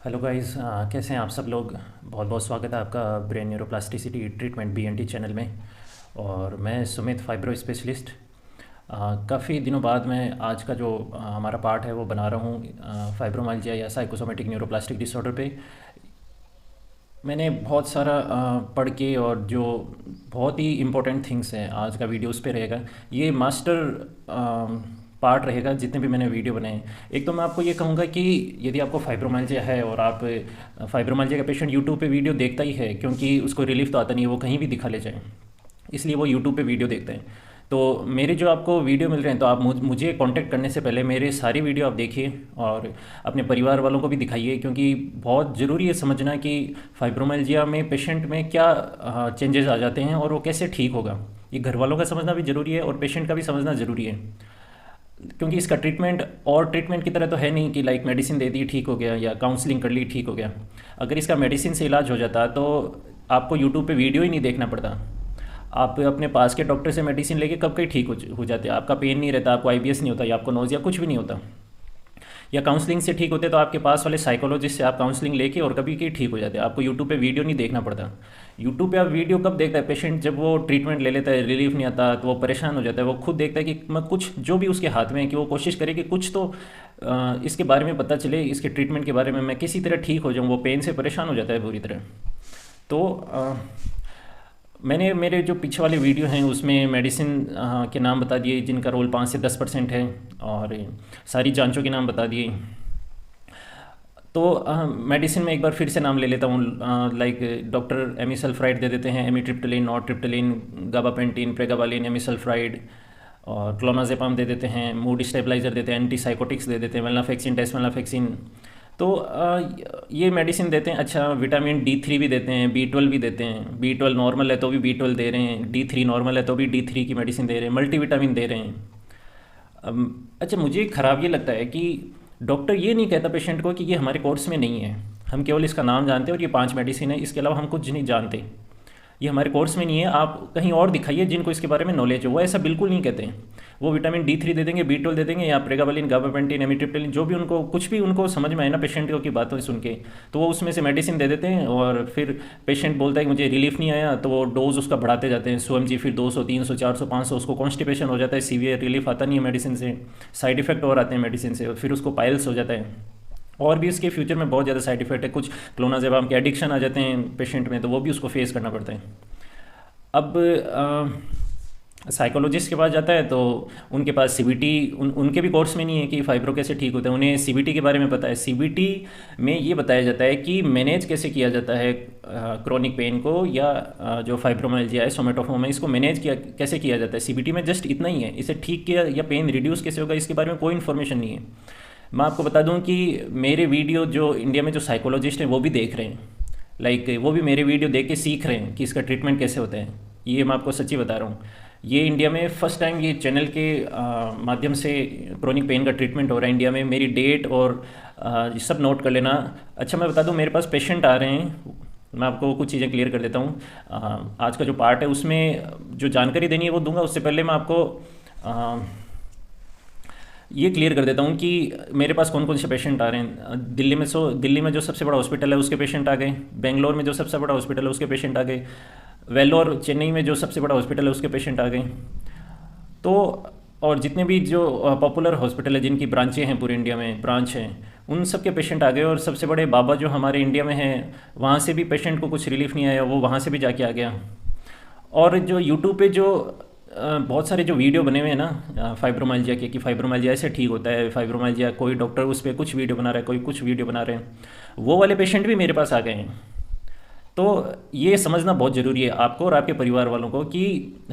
Hello guys, कैसे हैं आप सब लोग। बहुत बहुत स्वागत है आपका ब्रेन न्यूरोप्लास्टिसिटी ट्रीटमेंट बीएनटी चैनल में। और मैं सुमित, फाइब्रो स्पेशलिस्ट। काफ़ी दिनों बाद मैं आज का जो हमारा पार्ट है वो बना रहा हूँ फाइब्रोमाइल्जिया या साइकोसोमेटिक न्यूरोप्लास्टिक डिसऑर्डर पे। मैंने बहुत सारा पढ़ के, और जो बहुत ही इम्पोर्टेंट थिंग्स हैं, आज का वीडियो उस पे रहेगा। ये मास्टर पार्ट रहेगा जितने भी मैंने वीडियो बनाए। एक तो मैं आपको ये कहूँगा कि यदि आपको फाइब्रोमाइल्जिया है और आप फाइब्रोमाइल्जिया का पेशेंट यूट्यूब पे वीडियो देखता ही है, क्योंकि उसको रिलीफ तो आता नहीं है, वो कहीं भी दिखा ले जाए, इसलिए वो यूट्यूब पे वीडियो देखते हैं। तो मेरे जो आपको वीडियो मिल रहे हैं, तो आप मुझे कांटेक्ट करने से पहले मेरे सारी वीडियो आप देखिए और अपने परिवार वालों को भी दिखाइए, क्योंकि बहुत ज़रूरी है समझना कि फाइब्रोमाइल्जिया में पेशेंट में क्या चेंजेस आ जाते हैं और वो कैसे ठीक होगा। ये घर वालों का समझना भी ज़रूरी है और पेशेंट का भी समझना ज़रूरी है, क्योंकि इसका ट्रीटमेंट और ट्रीटमेंट की तरह तो है नहीं कि लाइक मेडिसिन दे दी ठीक हो गया या काउंसलिंग कर ली ठीक हो गया। अगर इसका मेडिसिन से इलाज हो जाता तो आपको यूट्यूब पे वीडियो ही नहीं देखना पड़ता। आप अपने पास के डॉक्टर से मेडिसिन लेके कब कहीं ठीक हो जाते। आपका पेन नहीं रहता, आपको आईबीएस नहीं होता या आपको नोज़िया कुछ भी नहीं होता। या काउंसलिंग से ठीक होते तो आपके पास वाले साइकोलॉजिस्ट से आप काउंसलिंग लेके और कभी के ठीक हो जाते। आपको यूट्यूब पे वीडियो नहीं देखना पड़ता। यूट्यूब पे आप वीडियो कब देखता है पेशेंट, जब वो ट्रीटमेंट ले लेता है, रिलीफ नहीं आता तो वो परेशान हो जाता है। वो खुद देखता है कि मैं कुछ जो भी उसके हाथ में है कि वो कोशिश करे कि कुछ तो इसके बारे में पता चले, इसके ट्रीटमेंट के बारे में मैं किसी तरह ठीक हो जाऊँ। वो पेन से परेशान हो जाता है बुरी तरह। तो मैंने मेरे जो पीछे वाले वीडियो हैं उसमें मेडिसिन के नाम बता दिए जिनका रोल 5 से 10% है, और सारी जांचों के नाम बता दिए। तो मेडिसिन में एक बार फिर से नाम ले लेता हूँ। लाइक डॉक्टर एमिसल्फ्राइड दे देते हैं, एमिट्रिप्टिलिन, नॉरट्रिप्टिलिन, गाबापेंटिन, प्रेगाबालिन, एमिसल्फ्राइड। और क्लोनाजेपाम दे देते हैं, मूड स्टेबलाइजर देते हैं, एंटीसाइकोटिक्स दे देते हैं, वेलनाफेक्सिन, टेस्टवेलनाफेक्सिन। तो ये मेडिसिन देते हैं। अच्छा, विटामिन D3 भी देते हैं, B12 भी देते हैं। B12 नॉर्मल है तो भी B12 दे रहे हैं, D3 नॉर्मल है तो भी D3 की मेडिसिन दे रहे हैं, मल्टीविटामिन दे रहे हैं। अच्छा, मुझे ख़राब ये लगता है कि डॉक्टर ये नहीं कहता पेशेंट को कि ये हमारे कोर्स में नहीं है, हम केवल इसका नाम जानते हैं और ये 5 मेडिसिन है, इसके अलावा हम कुछ नहीं जानते, ये हमारे कोर्स में नहीं है, आप कहीं और दिखाइए जिनको इसके बारे में नॉलेज हो। वो ऐसा बिल्कुल नहीं कहते हैं। वो विटामिन D3 दे देंगे, B12 दे देंगे, या प्रेगाबलिन, गाबापेंटिन, एमिट्रिप्टिलिन, जो भी उनको कुछ भी उनको समझ में आए ना पेशेंट की बातों सुन के, तो वो उसमें से मेडिसिन दे देते हैं। और फिर पेशेंट बोलता है कि मुझे रिलीफ नहीं आया, तो वो डोज उसका बढ़ाते जाते हैं, 100 mg, फिर 200, 300, 400, 500। उसको कॉन्स्टिपेशन हो जाता है, सीवियर रिलीफ आता नहीं है मेडिसिन से, साइड इफेक्ट और आते हैं मेडिसिन से, और फिर उसको पाइल्स हो जाता है। और भी इसके फ्यूचर में बहुत ज़्यादा साइड इफेक्ट है। कुछ क्लोनाजेपाम के एडिक्शन आ जाते हैं पेशेंट में, तो वो भी उसको फेस करना पड़ता है। अब साइकोलॉजिस्ट के पास जाता है तो उनके पास सीबीटी, उनके भी कोर्स में नहीं है कि फाइब्रो कैसे ठीक होता है। उन्हें सीबीटी के बारे में पता है। सीबीटी में ये बताया जाता है कि मैनेज कैसे किया जाता है क्रोनिक पेन को, या जो फाइब्रोमाइल्जिया है, सोमेटोफोम है, इसको मैनेज किया कैसे किया जाता है। सीबीटी में जस्ट इतना ही है, इसे ठीक किया या पेन रिड्यूस कैसे होगा इसके बारे में कोई इन्फॉर्मेशन नहीं है। मैं आपको बता दूं कि मेरे वीडियो जो इंडिया में जो साइकोलॉजिस्ट हैं वो भी देख रहे हैं, लाइक वो भी मेरे वीडियो देख के सीख रहे हैं कि इसका ट्रीटमेंट कैसे होता है। ये मैं आपको सच्ची बता रहा हूँ। ये इंडिया में फर्स्ट टाइम ये चैनल के माध्यम से क्रोनिक पेन का ट्रीटमेंट हो रहा है इंडिया में। मेरी डेट और ये सब नोट कर लेना। अच्छा, मैं बता दूं मेरे पास पेशेंट आ रहे हैं, मैं आपको कुछ चीज़ें क्लियर कर देता हूँ। आज का जो पार्ट है उसमें जो जानकारी देनी है वो दूंगा, उससे पहले मैं आपको ये क्लियर कर देता हूँ कि मेरे पास कौन कौन से पेशेंट आ रहे हैं। दिल्ली में जो सबसे बड़ा हॉस्पिटल है उसके पेशेंट आ गए, बेंगलोर में जो सबसे बड़ा हॉस्पिटल है उसके पेशेंट आ गए, वेल्लोर चेन्नई में जो सबसे बड़ा हॉस्पिटल है उसके पेशेंट आ गए। तो और जितने भी जो पॉपुलर हॉस्पिटल है जिनकी ब्रांचें हैं, पूरे इंडिया में ब्रांच हैं, उन सब के पेशेंट आ गए। और सबसे बड़े बाबा जो हमारे इंडिया में हैं, वहाँ से भी पेशेंट को कुछ रिलीफ नहीं आया, वो वहाँ से भी जाके आ गया। और जो यूट्यूब पे जो बहुत सारे जो वीडियो बने हुए हैं ना फाइब्रोमाइल्जिया के, कि फाइब्रोमाइल्जिया ऐसे ठीक होता है, फाइब्रोमाइल्जिया कोई डॉक्टर उस पर कुछ वीडियो बना रहा है, कोई कुछ वीडियो बना रहे हैं, वो वाले पेशेंट भी मेरे पास आ गए हैं। तो ये समझना बहुत ज़रूरी है आपको और आपके परिवार वालों को कि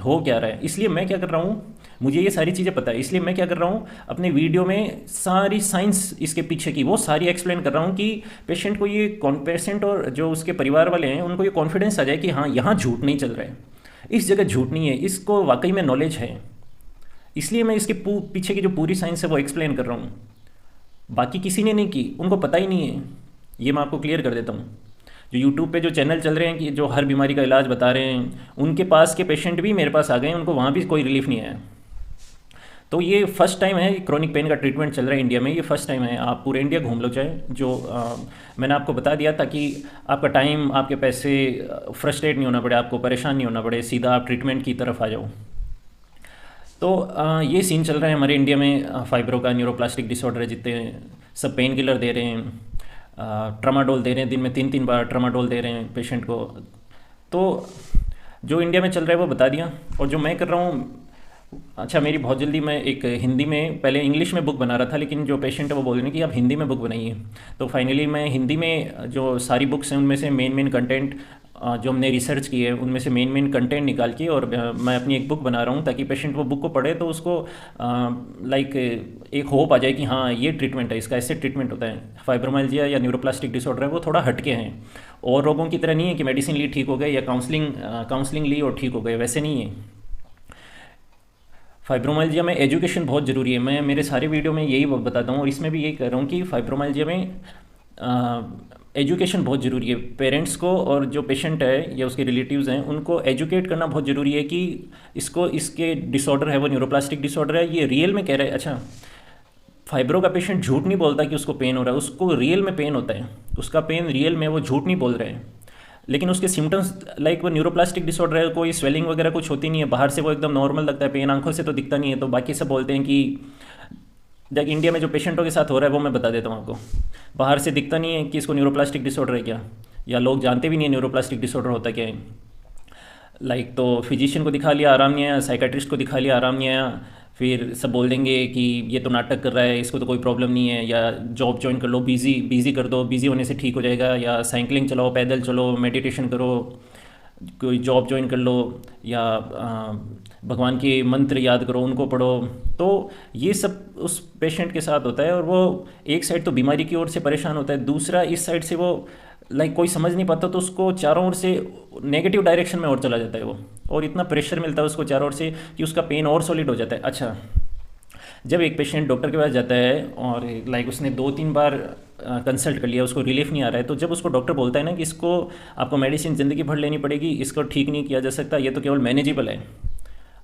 हो क्या रहा है। इसलिए मैं क्या कर रहा हूँ, मुझे ये सारी चीज़ें पता है, इसलिए मैं क्या कर रहा हूँ, अपने वीडियो में सारी साइंस इसके पीछे की वो सारी एक्सप्लेन कर रहा हूँ कि पेशेंट को ये पेशेंट और जो उसके परिवार वाले हैं उनको ये कॉन्फिडेंस आ जाए कि हाँ, यहाँ झूठ नहीं चल रहा है, इस जगह झूठ नहीं है, इसको वाकई में नॉलेज है। इसलिए मैं इसके पीछे की जो पूरी साइंस है वो एक्सप्लेन कर रहा हूँ। बाकी किसी ने नहीं की, उनको पता ही नहीं है। ये मैं आपको क्लियर कर देता हूँ। जो यूट्यूब पे जो चैनल चल रहे हैं कि जो हर बीमारी का इलाज बता रहे हैं, उनके पास के पेशेंट भी मेरे पास आ गए हैं, उनको वहाँ भी कोई रिलीफ नहीं आया। तो ये फर्स्ट टाइम है क्रोनिक पेन का ट्रीटमेंट चल रहा है इंडिया में, ये फर्स्ट टाइम है। आप पूरे इंडिया घूम लो चाहे, जो मैंने आपको बता दिया ताकि आपका टाइम, आपके पैसे फ्रस्ट्रेट नहीं होना पड़े, आपको परेशान नहीं होना पड़े, सीधा आप ट्रीटमेंट की तरफ आ जाओ। तो ये सीन चल रहा है हमारे इंडिया में फाइब्रो का, न्यूरोप्लास्टिक डिसऑर्डर है जितने सब, पेन किलर दे रहे हैं, ट्रामाडोल दे रहे हैं, दिन में 3-3 बार ट्रामाडोल दे रहे हैं पेशेंट को। तो जो इंडिया में चल रहा है वो बता दिया, और जो मैं कर रहा हूँ, अच्छा मेरी बहुत जल्दी, मैं एक हिंदी में, पहले इंग्लिश में बुक बना रहा था, लेकिन जो पेशेंट है वो बोल रहे हैं कि आप हिंदी में बुक बनाइए। तो फाइनली मैं हिंदी में जो सारी बुक्स हैं उनमें से मेन कंटेंट जो हमने रिसर्च की है उनमें से मेन कंटेंट निकाल के, और मैं अपनी एक बुक बना रहा हूँ ताकि पेशेंट वो बुक को पढ़े तो उसको लाइक एक होप आ जाए कि हाँ ये ट्रीटमेंट है, इसका ऐसे ट्रीटमेंट होता है। फाइब्रोमाइल्जिया या न्यूरोप्लास्टिक डिसऑर्डर है वो थोड़ा हटके हैं, और रोगों की तरह नहीं है कि मेडिसिन ली ठीक हो गए या काउंसलिंग ली और ठीक हो गए, वैसे नहीं है। फाइब्रोमाइल्जिया में एजुकेशन बहुत ज़रूरी है, मैं मेरे सारे वीडियो में यही बताता हूँ, और इसमें भी यही कह रहा हूँ कि फाइब्रोमाइल्जिया में एजुकेशन बहुत ज़रूरी है। पेरेंट्स को और जो पेशेंट है या उसके रिलेटिव्स हैं उनको एजुकेट करना बहुत ज़रूरी है कि इसको, इसके डिसऑर्डर है वो न्यूरोप्लास्टिक डिसऑर्डर है, ये रियल में कह रहा है। अच्छा, फाइब्रो का पेशेंट झूठ नहीं बोलता कि उसको पेन हो रहा है, उसको रियल में पेन होता है, उसका पेन रियल में, वो झूठ नहीं बोल रहे हैं। लेकिन उसके सिम्टम्स, लाइक वो न्यूरोप्लास्टिक डिसऑर्डर है, कोई स्वेलिंग वगैरह कुछ होती नहीं है, बाहर से वो एकदम नॉर्मल लगता है, पेन आंखों से तो दिखता नहीं है। तो बाकी सब बोलते हैं कि जब इंडिया में जो पेशेंटों के साथ हो रहा है वो मैं बता देता हूँ आपको, बाहर से दिखता नहीं है कि इसको न्यूरोप्लास्टिक डिसऑर्डर है क्या, या लोग जानते भी नहीं है न्यूरोप्लास्टिक डिसऑर्डर होता क्या है। लाइक तो फिजिशियन को दिखा लिया, आराम नहीं आया, साइकेट्रिस्ट को दिखा लिया, आराम नहीं आया, फिर सब बोल देंगे कि ये तो नाटक कर रहा है, इसको तो कोई प्रॉब्लम नहीं है, या जॉब ज्वाइन कर लो, बिज़ी कर दो, बिज़ी होने से ठीक हो जाएगा, या साइकिलिंग चलाओ, पैदल चलो, मेडिटेशन करो, कोई जॉब ज्वाइन कर लो, या भगवान के मंत्र याद करो, उनको पढ़ो। तो ये सब उस पेशेंट के साथ होता है, और वो एक साइड तो बीमारी की ओर से परेशान होता है, दूसरा इस साइड से वो लाइक कोई समझ नहीं पाता, तो उसको चारों ओर से नेगेटिव डायरेक्शन में और चला जाता है वो, और इतना प्रेशर मिलता है उसको चारों ओर से कि उसका पेन और सॉलिड हो जाता है। अच्छा, जब एक पेशेंट डॉक्टर के पास जाता है और लाइक उसने 2-3 बार कंसल्ट कर लिया, उसको रिलीफ नहीं आ रहा है, तो जब उसको डॉक्टर बोलता है ना कि इसको आपको मेडिसिन ज़िंदगी भर लेनी पड़ेगी, इसको ठीक नहीं किया जा सकता, ये तो केवल मैनेजेबल है,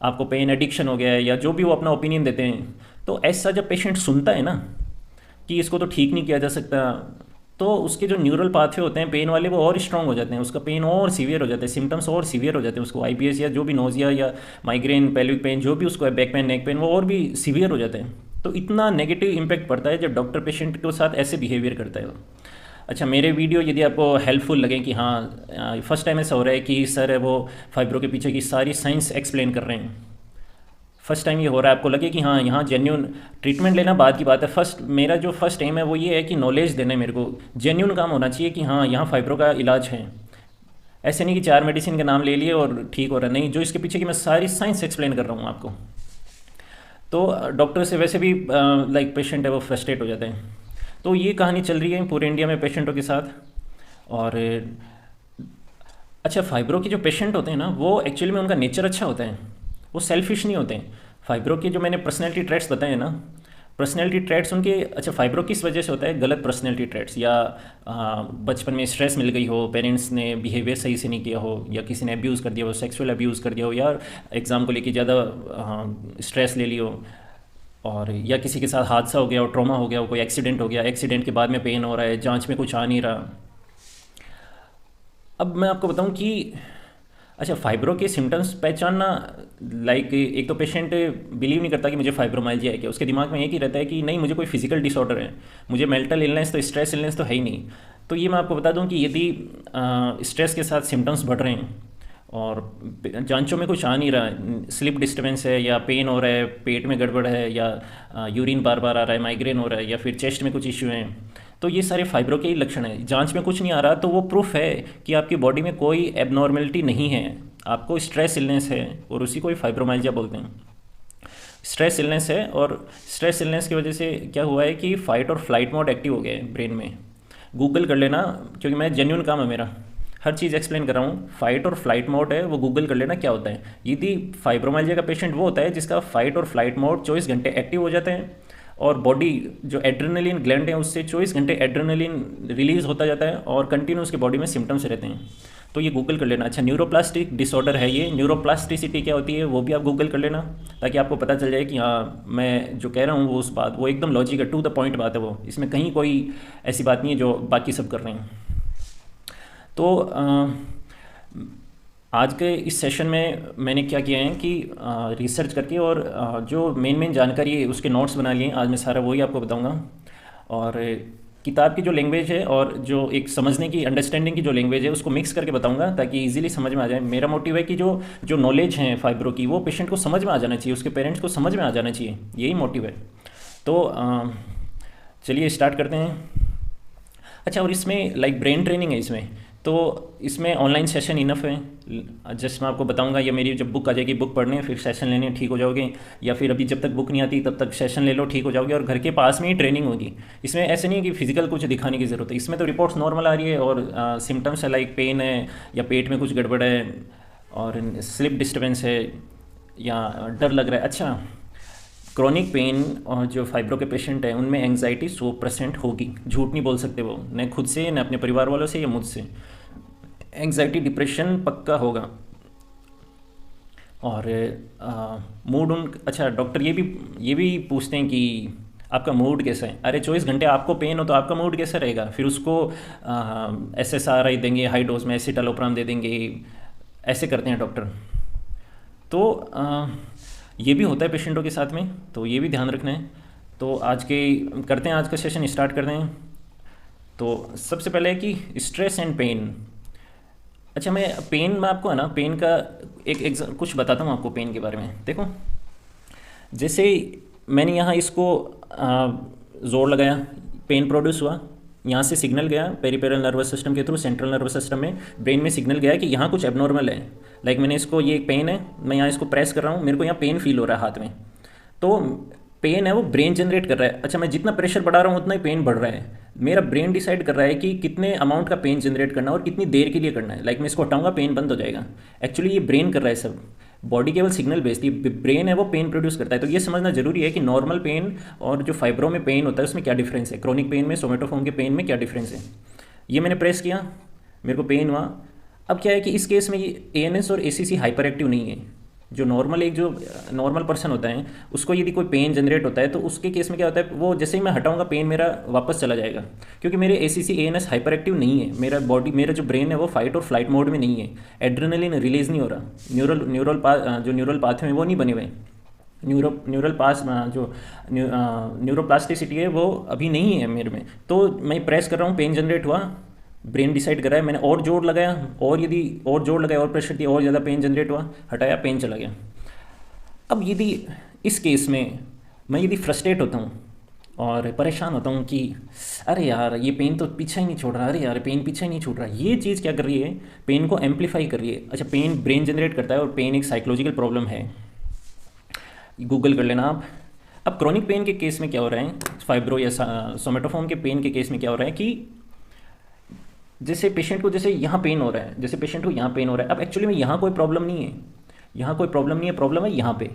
आपको पेन एडिक्शन हो गया है, या जो भी वो अपना ओपिनियन देते हैं, तो ऐसा जब पेशेंट सुनता है ना कि इसको तो ठीक नहीं किया जा सकता, तो उसके जो न्यूरल पाथवे होते हैं पेन वाले वो और स्ट्रांग हो जाते हैं, उसका पेन और सीवियर हो जाता है, सिम्टम्स और सीवियर हो जाते हैं, उसको आईबीएस या जो भी नोजिया या माइग्रेन, पेल्विक पेन, जो भी उसको है, बैक पेन, नेक पेन, वो और भी सीवियर हो जाते हैं। तो इतना नेगेटिव इम्पैक्ट पड़ता है जब डॉक्टर पेशेंट के साथ ऐसे बिहेवियर करता है वो। अच्छा, मेरे वीडियो यदि आपको हेल्पफुल लगे कि हाँ फर्स्ट टाइम ऐसा हो रहा है कि सर है वो फाइब्रो के पीछे की सारी साइंस एक्सप्लेन कर रहे हैं, फर्स्ट टाइम ये हो रहा है, आपको लगे कि हाँ यहाँ जेन्यून ट्रीटमेंट लेना बाद की बात है, मेरा जो फर्स्ट एम है वो ये है कि नॉलेज देना है, मेरे को जेन्यून काम होना चाहिए कि हाँ यहाँ फाइब्रो का इलाज है, ऐसे नहीं कि 4 मेडिसिन के नाम ले लिए और ठीक हो रहा नहीं, जो इसके पीछे की मैं सारी साइंस एक्सप्लेन कर रहा हूँ आपको। तो डॉक्टर से वैसे भी लाइक पेशेंट है वो फ्रस्ट्रेट हो जाते हैं। तो ये कहानी चल रही है पूरे इंडिया में पेशेंटों के साथ। और अच्छा, फाइब्रो के जो पेशेंट होते हैं ना वो एक्चुअली में उनका नेचर अच्छा होता है, वो सेल्फिश नहीं होते हैं। फाइब्रो के जो मैंने पर्सनैलिटी ट्रेट्स बताए हैं ना, पर्सनैलिटी ट्रेट्स उनके, अच्छा फाइब्रो किस वजह से होता है, गलत पर्सनैलिटी ट्रेट्स, या बचपन में स्ट्रेस मिल गई हो, पेरेंट्स ने बिहेवियर सही से नहीं किया हो, या किसी ने अब्यूज़ कर दिया हो, सेक्सुअल अब्यूज़ कर दिया हो, या एग्ज़ाम को लेके ज़्यादा स्ट्रेस ले लियो, और या किसी के साथ हादसा हो गया हो, ट्रॉमा हो गया हो, कोई एक्सीडेंट हो गया, एक्सीडेंट के बाद में पेन हो रहा है, जांच में कुछ आ नहीं रहा। अब मैं आपको बताऊं कि अच्छा, फाइब्रो के सिम्टम्स पहचानना, लाइक एक तो पेशेंट बिलीव नहीं करता कि मुझे फाइब्रोमाइल्जिया है क्या, उसके दिमाग में एक ही रहता है कि नहीं मुझे कोई फिजिकल डिसऑर्डर है, मुझे मेंटल इलनेस तो स्ट्रेस इलनेस तो है ही नहीं। तो ये मैं आपको बता दूं कि यदि स्ट्रेस के साथ सिम्टम्स बढ़ रहे हैं और जांचों में कुछ आ नहीं रहा, स्लिप डिस्टर्बेंस है, या पेन हो रहा है, पेट में गड़बड़ है, या यूरिन बार बार आ रहा है, माइग्रेन हो रहा है, या फिर चेस्ट में कुछ इश्यू हैं, तो ये सारे फाइब्रो के ही लक्षण हैं। जांच में कुछ नहीं आ रहा तो वो प्रूफ है कि आपकी बॉडी में कोई एबनॉर्मेलिटी नहीं है, आपको स्ट्रेस इलनेस है, और उसी को ही फाइब्रोमाइल्जिया बोलते हैं। स्ट्रेस इलनेस है, और स्ट्रेस इलनेस की वजह से क्या हुआ है कि फाइट और फ्लाइट मोड एक्टिव हो गया है ब्रेन में। गूगल कर लेना, क्योंकि मैं जेन्युइन काम है मेरा, हर चीज़ एक्सप्लेन कर रहा हूँ। फाइट और फ्लाइट मोड है, वो गूगल कर लेना क्या होता है। यदि फाइब्रोमाइल्जिया का पेशेंट वो होता है जिसका फाइट और फ्लाइट मोड 24 घंटे एक्टिव हो जाते हैं, और बॉडी जो एड्रेनलिन ग्लैंड है उससे 24 घंटे एड्रेनलिन रिलीज होता जाता है, और कंटिन्यू उसके बॉडी में सिम्टम्स रहते हैं। तो ये गूगल कर लेना। अच्छा, न्यूरोप्लास्टिक डिसऑर्डर है ये, न्यूरोप्लास्टिसिटी क्या होती है वो भी आप गूगल कर लेना, ताकि आपको पता चल जाए कि हाँ मैं जो कह रहा हूँ वो उस बात वो एकदम लॉजिक है, टू द पॉइंट बात है वो, इसमें कहीं कोई ऐसी बात नहीं है जो बाकी सब कर रहे हैं। तो आज के इस सेशन में मैंने क्या किया है कि रिसर्च करके और जो मेन मेन जानकारी है उसके नोट्स बना लिए हैं। आज मैं सारा वही आपको बताऊंगा। और किताब की जो लैंग्वेज है और जो एक समझने की अंडरस्टैंडिंग की जो लैंग्वेज है उसको मिक्स करके बताऊंगा, ताकि इजीली समझ में आ जाए। मेरा मोटिव है कि जो जो नॉलेज है फाइब्रो की वो पेशेंट को समझ में आ जाना चाहिए, उसके पेरेंट्स को समझ में आ जाना चाहिए, यही मोटिव है। तो चलिए स्टार्ट करते हैं। अच्छा, और इसमें लाइक ब्रेन ट्रेनिंग है इसमें, तो इसमें ऑनलाइन सेशन इनफ है। जस्ट मैं आपको बताऊंगा, या मेरी जब बुक आ जाएगी बुक पढ़ने फिर सेशन लेने ठीक हो जाओगे, या फिर अभी जब तक बुक नहीं आती तब तक सेशन ले लो ठीक हो जाओगे, और घर के पास में ही ट्रेनिंग होगी। इसमें ऐसे नहीं है कि फिजिकल कुछ दिखाने की ज़रूरत है, इसमें तो रिपोर्ट्स नॉर्मल आ रही है और सिम्टम्स है लाइक पेन है या पेट में कुछ गड़बड़ है और स्लिप डिस्टर्बेंस है या डर लग रहा है। अच्छा, क्रॉनिक पेन और जो फाइब्रो के पेशेंट हैं उनमें एंग्जाइटी 100% होगी, झूठ नहीं बोल सकते वो, न खुद से न अपने परिवार वालों से या मुझसे। एंग्जाइटी डिप्रेशन पक्का होगा। और मूड उन अच्छा डॉक्टर ये भी पूछते हैं कि आपका मूड कैसा है। अरे 24 घंटे आपको पेन हो तो आपका मूड कैसा रहेगा, फिर उसको SSRI देंगे, हाई डोज में एसिटालोप्राम दे देंगे, ऐसे करते हैं डॉक्टर। तो ये भी होता है पेशेंटों के साथ में, तो ये भी ध्यान रखना है। तो आज का सेशन स्टार्ट करते हैं। तो सबसे पहले है कि स्ट्रेस एंड पेन। अच्छा, मैं पेन में आपको है ना पेन का एक कुछ बताता हूँ आपको पेन के बारे में। देखो, जैसे मैंने यहाँ इसको जोर लगाया, पेन प्रोड्यूस हुआ, यहाँ से सिग्नल गया पेरिफेरल नर्वस सिस्टम के थ्रू सेंट्रल नर्वस सिस्टम में, ब्रेन में सिग्नल गया कि यहाँ कुछ एबनॉर्मल है। लाइक मैंने इसको, ये एक पेन है, मैं यहाँ इसको प्रेस कर रहा हूँ, मेरे को यहाँ पेन फील हो रहा है हाथ में, तो पेन है वो ब्रेन जनरेट कर रहा है। अच्छा, मैं जितना प्रेशर बढ़ा रहा हूँ उतना ही पेन बढ़ रहा है। मेरा ब्रेन डिसाइड कर रहा है कि कितने अमाउंट का पेन जनरेट करना है और कितनी देर के लिए करना है। लाइक मैं इसको हटाऊंगा पेन बंद हो जाएगा, एक्चुअली ये ब्रेन कर रहा है सब, बॉडी केवल सिग्नल भेजती है, ब्रेन है वो पेन प्रोड्यूस करता है। तो ये समझना जरूरी है कि नॉर्मल पेन और जो फाइब्रो में पेन होता है उसमें क्या डिफरेंस है, क्रॉनिक पेन में, सोमेटोफॉर्म के पेन में क्या डिफरेंस है। ये मैंने प्रेस किया, मेरे को पेन हुआ। अब क्या है कि इस केस में ये ANS और ACC हाइपर एक्टिव नहीं है। जो नॉर्मल पर्सन होता है उसको यदि कोई पेन जनरेट होता है तो उसके केस में क्या होता है, वो जैसे ही मैं हटाऊंगा पेन मेरा वापस चला जाएगा, क्योंकि मेरे ACC ANS हाइपर एक्टिव नहीं है। मेरा जो ब्रेन है वो फाइट और फ्लाइट मोड में नहीं है, एड्रेनलिन रिलीज नहीं हो रहा, जो न्यूरल पाथवे वो नहीं बने हुए, न्यूरोप्लास्टिसिटी है वो अभी नहीं है मेरे में। तो मैं प्रेस कर रहा हूँ, पेन जनरेट हुआ, ब्रेन डिसाइड कर रहा है, मैंने और जोर लगाया, और प्रेशर दिया, और ज़्यादा पेन जनरेट हुआ, हटाया, पेन चला गया। अब यदि इस केस में मैं यदि फ्रस्ट्रेट होता हूँ और परेशान होता हूँ कि अरे यार ये पेन तो पीछा ही नहीं छोड़ रहा, अरे यार पेन पीछा ही नहीं छूट रहा, ये चीज़ क्या कर रही है, पेन को एम्पलीफाई कर रही है। अच्छा, पेन ब्रेन जनरेट करता है और पेन एक साइकोलॉजिकल प्रॉब्लम है, गूगल कर लेना आप। अब क्रॉनिक पेन के केस में क्या हो रहा है, फाइब्रो या सोमेटोफॉर्म के पेन के केस में क्या हो रहा है कि जैसे पेशेंट को जैसे यहाँ पेन हो रहा है, जैसे पेशेंट को यहाँ पेन हो रहा है। अब एक्चुअली में यहाँ कोई प्रॉब्लम नहीं है, प्रॉब्लम है यहाँ पे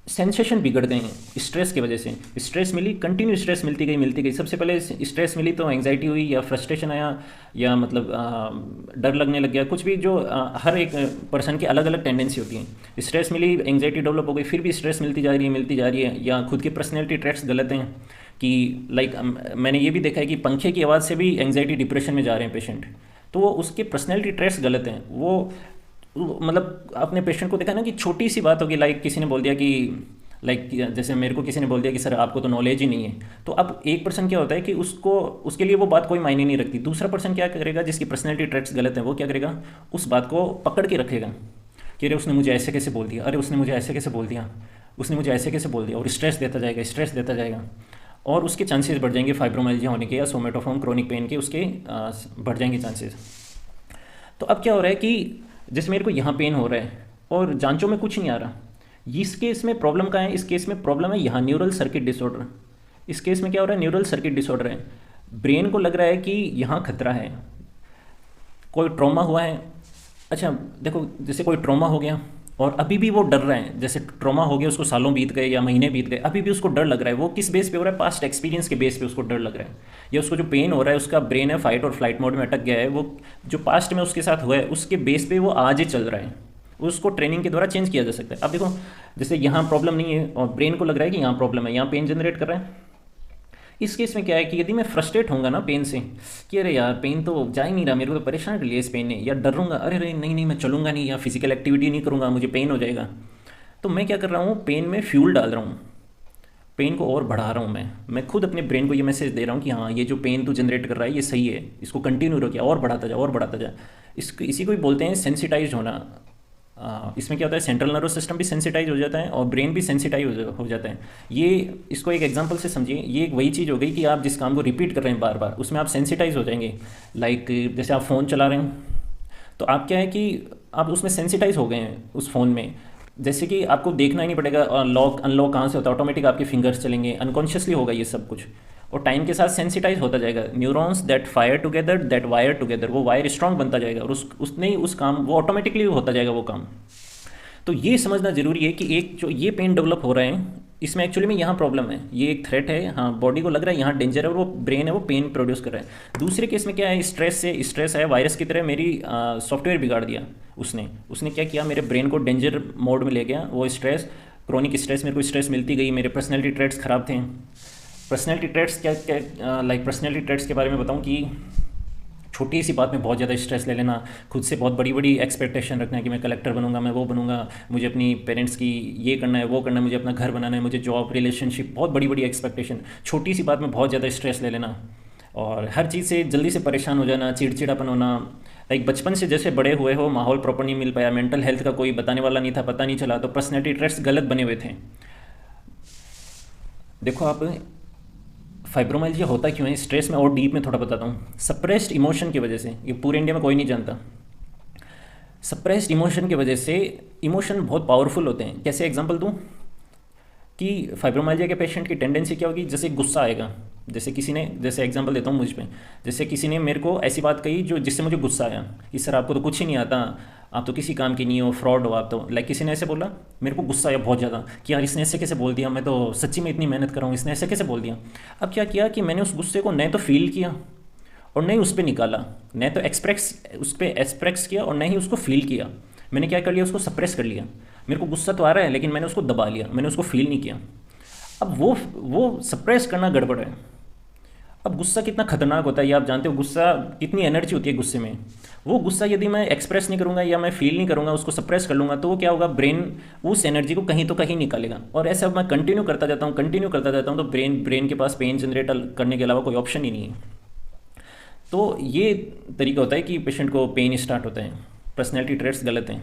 सेंसेशन बिगड़ गए हैं स्ट्रेस की वजह से। स्ट्रेस मिली, कंटिन्यू स्ट्रेस मिलती गई। सबसे पहले स्ट्रेस मिली तो एंग्जाइटी हुई या फ्रस्ट्रेशन आया या मतलब डर लगने लग गया, कुछ भी जो हर एक पर्सन की अलग अलग टेंडेंसी होती है। स्ट्रेस मिली, एंग्जाइटी डेवलप हो गई, फिर भी स्ट्रेस मिलती जा रही है, या खुद की पर्सनैलिटी ट्रेट्स गलत हैं कि लाइक मैंने ये भी देखा है कि पंखे की आवाज़ से भी एंग्जाइटी डिप्रेशन में जा रहे हैं पेशेंट, तो वो उसके पर्सनैलिटी ट्रेट्स गलत हैं। वो मतलब अपने पेशेंट को देखा ना कि छोटी सी बात होगी, लाइक किसी ने बोल दिया कि लाइक जैसे मेरे को किसी ने बोल दिया कि सर आपको तो नॉलेज ही नहीं है, तो अब एक पर्सन क्या होता है कि उसके लिए वो बात कोई मायने नहीं रखती। दूसरा पर्सन क्या करेगा, जिसकी पर्सनैलिटी ट्रेट्स गलत है, वो क्या करेगा, उस बात को पकड़ के रखेगा कि अरे उसने मुझे ऐसे कैसे बोल दिया, उसने मुझे ऐसे कैसे बोल दिया, और स्ट्रेस देता जाएगा और उसके चांसेस बढ़ जाएंगे फाइब्रोमाइल्जिया होने के या सोमेटोफॉर्म क्रॉनिक पेन के, उसके बढ़ जाएंगे चांसेस। तो अब क्या हो रहा है कि जैसे मेरे को यहाँ पेन हो रहा है और जांचों में कुछ नहीं आ रहा, इस केस में प्रॉब्लम कहाँ है, इस केस में प्रॉब्लम है यहाँ न्यूरल सर्किट डिसऑर्डर। इस केस में क्या हो रहा है, न्यूरल सर्किट डिसऑर्डर है, ब्रेन को लग रहा है कि यहाँ खतरा है, कोई ट्रॉमा हुआ है। अच्छा देखो, जैसे कोई ट्रॉमा हो गया और अभी भी वो डर रहा है, जैसे ट्रॉमा हो गया, उसको सालों बीत गए या महीने बीत गए, अभी भी उसको डर लग रहा है। वो किस बेस पे हो रहा है? पास्ट एक्सपीरियंस के बेस पे उसको डर लग रहा है, या उसको जो पेन हो रहा है, उसका ब्रेन है फाइट और फ्लाइट मोड में अटक गया है, वो जो पास्ट में उसके साथ हुआ है उसके बेस पे वो आज ही चल रहा है। उसको ट्रेनिंग के द्वारा चेंज किया जा सकता है। अब देखो, जैसे यहाँ प्रॉब्लम नहीं है और ब्रेन को लग रहा है कि यहाँ प्रॉब्लम है, यहाँ पेन जनरेट कर रहा है। इस केस में क्या है कि यदि मैं फ्रस्ट्रेट होऊंगा ना पेन से, कि अरे यार पेन तो जा ही नहीं रहा, मेरे को तो परेशान कर लिया इस पेन ने, या डरूंगा, अरे अरे नहीं नहीं मैं चलूंगा नहीं, या फिजिकल एक्टिविटी नहीं करूंगा, मुझे पेन हो जाएगा, तो मैं क्या कर रहा हूँ, पेन में फ्यूल डाल रहा हूँ, पेन को और बढ़ा रहा हूँ। मैं खुद अपने ब्रेन को ये मैसेज दे रहा हूँ कि हाँ ये जो पेन तू जनरेट कर रहा है ये सही है, इसको कंटिन्यू रखिए, और बढ़ाता जा और बढ़ाता जा। इसी को भी बोलते हैं सेंसिटाइज होना। इसमें क्या होता है, सेंट्रल नर्वस सिस्टम भी सेंसिटाइज हो जाता है और ब्रेन भी सेंसिटाइज हो जाता है। ये इसको एक एग्जांपल से समझिए, ये एक वही चीज़ हो गई कि आप जिस काम को रिपीट कर रहे हैं बार बार, उसमें आप सेंसिटाइज हो जाएंगे। लाइक जैसे आप फ़ोन चला रहे हैं, तो आप क्या है कि आप उसमें सेंसिटाइज हो गए हैं उस फ़ोन में। जैसे कि आपको देखना ही नहीं पड़ेगा लॉक अनलॉक कहाँ से होता है, ऑटोमेटिक आपके फिंगर्स चलेंगे, अनकॉन्शियसली होगा ये सब कुछ, और टाइम के साथ सेंसिटाइज होता जाएगा। Neurons that fire together that wire together, वो वायर स्ट्रांग बनता जाएगा और उसने ही उस काम वो ऑटोमेटिकली होता जाएगा वो काम। तो ये समझना जरूरी है कि एक जो ये पेन डेवलप हो रहे हैं, इसमें एक्चुअली में यहाँ प्रॉब्लम है, ये एक थ्रेट है, हाँ बॉडी को लग रहा है यहाँ डेंजर है, और वो ब्रेन है वो पेन प्रोड्यूस कर रहा है। दूसरे केस में क्या है, स्ट्रेस है, वायरस की तरह मेरी सॉफ्टवेयर बिगाड़ दिया उसने क्या किया, मेरे ब्रेन को डेंजर मोड में ले गया। वो स्ट्रेस, क्रोनिक स्ट्रेस, मेरे को स्ट्रेस मिलती गई, मेरे पर्सनैलिटी ट्रेट्स ख़राब थे। पर्सनैलिटी ट्रेट्स क्या लाइक पर्सनैलिटी ट्रेट्स के बारे में बताऊँ कि छोटी सी बात में बहुत ज़्यादा स्ट्रेस ले लेना, खुद से बहुत बड़ी बड़ी एक्सपेक्टेशन रखना है कि मैं कलेक्टर बनूंगा, मैं वो बनूंगा, मुझे अपनी पेरेंट्स की ये करना है वो करना है, मुझे अपना घर बनाना है, मुझे जॉब रिलेशनशिप, बहुत बड़ी बड़ी एक्सपेक्टेशन, छोटी सी बात में बहुत ज़्यादा स्ट्रेस ले लेना, और हर चीज़ से जल्दी से परेशान हो जाना, चिड़चिड़ापन होना। लाइक बचपन से जैसे बड़े हुए हो, माहौल प्रॉपर नहीं मिल पाया, मेंटल हेल्थ का कोई बताने वाला नहीं था, पता नहीं चला, तो पर्सनैलिटी ट्रेट्स गलत बने हुए थे। देखो आप, फाइब्रोमाइल्जिया होता क्यों है, स्ट्रेस में और डीप में थोड़ा बताता हूँ। सप्रेस्ड इमोशन की वजह से, ये पूरे इंडिया में कोई नहीं जानता, सप्रेस्ड इमोशन की वजह से। इमोशन बहुत पावरफुल होते हैं। कैसे एग्जांपल दूँ कि फाइब्रोमाइल्जिया के पेशेंट की टेंडेंसी क्या होगी, जैसे गुस्सा आएगा, जैसे किसी ने, जैसे एग्जांपल देता हूँ मुझ पे, जैसे किसी ने मेरे को ऐसी बात कही जो जिससे मुझे गुस्सा आया कि सर आपको तो कुछ ही नहीं आता, आप तो किसी काम की नहीं हो, फ्रॉड हो आप तो। लाइक किसी ने ऐसे बोला, मेरे को गुस्सा आया बहुत ज़्यादा कि यार इसने ऐसे कैसे बोल दिया, मैं तो सच्ची में इतनी मेहनत कर रहा हूँ, इसने ऐसे कैसे बोल दिया। अब क्या किया कि मैंने उस गुस्से को न तो फील किया और न ही उस पर निकाला, न तो उस पर एक्सप्रेस किया और न ही उसको फील किया। मैंने क्या कर लिया, उसको सप्रेस कर लिया। मेरे को गुस्सा तो आ रहा है लेकिन मैंने उसको दबा लिया, मैंने उसको फील नहीं किया। अब वो सप्रेस करना गड़बड़ है। अब गुस्सा कितना खतरनाक होता है ये आप जानते हो, गुस्सा कितनी एनर्जी होती है गुस्से में। वो गुस्सा यदि मैं एक्सप्रेस नहीं करूँगा या मैं फील नहीं करूँगा, उसको सप्रेस कर लूँगा, तो वो क्या होगा, ब्रेन उस एनर्जी को कहीं तो कहीं निकालेगा। और ऐसा मैं कंटिन्यू करता जाता हूँ तो ब्रेन के पास पेन जनरेट करने के अलावा कोई ऑप्शन ही नहीं है। तो ये तरीका होता है कि पेशेंट को पेन स्टार्ट होता है, पर्सनैलिटी ट्रेट्स गलत हैं।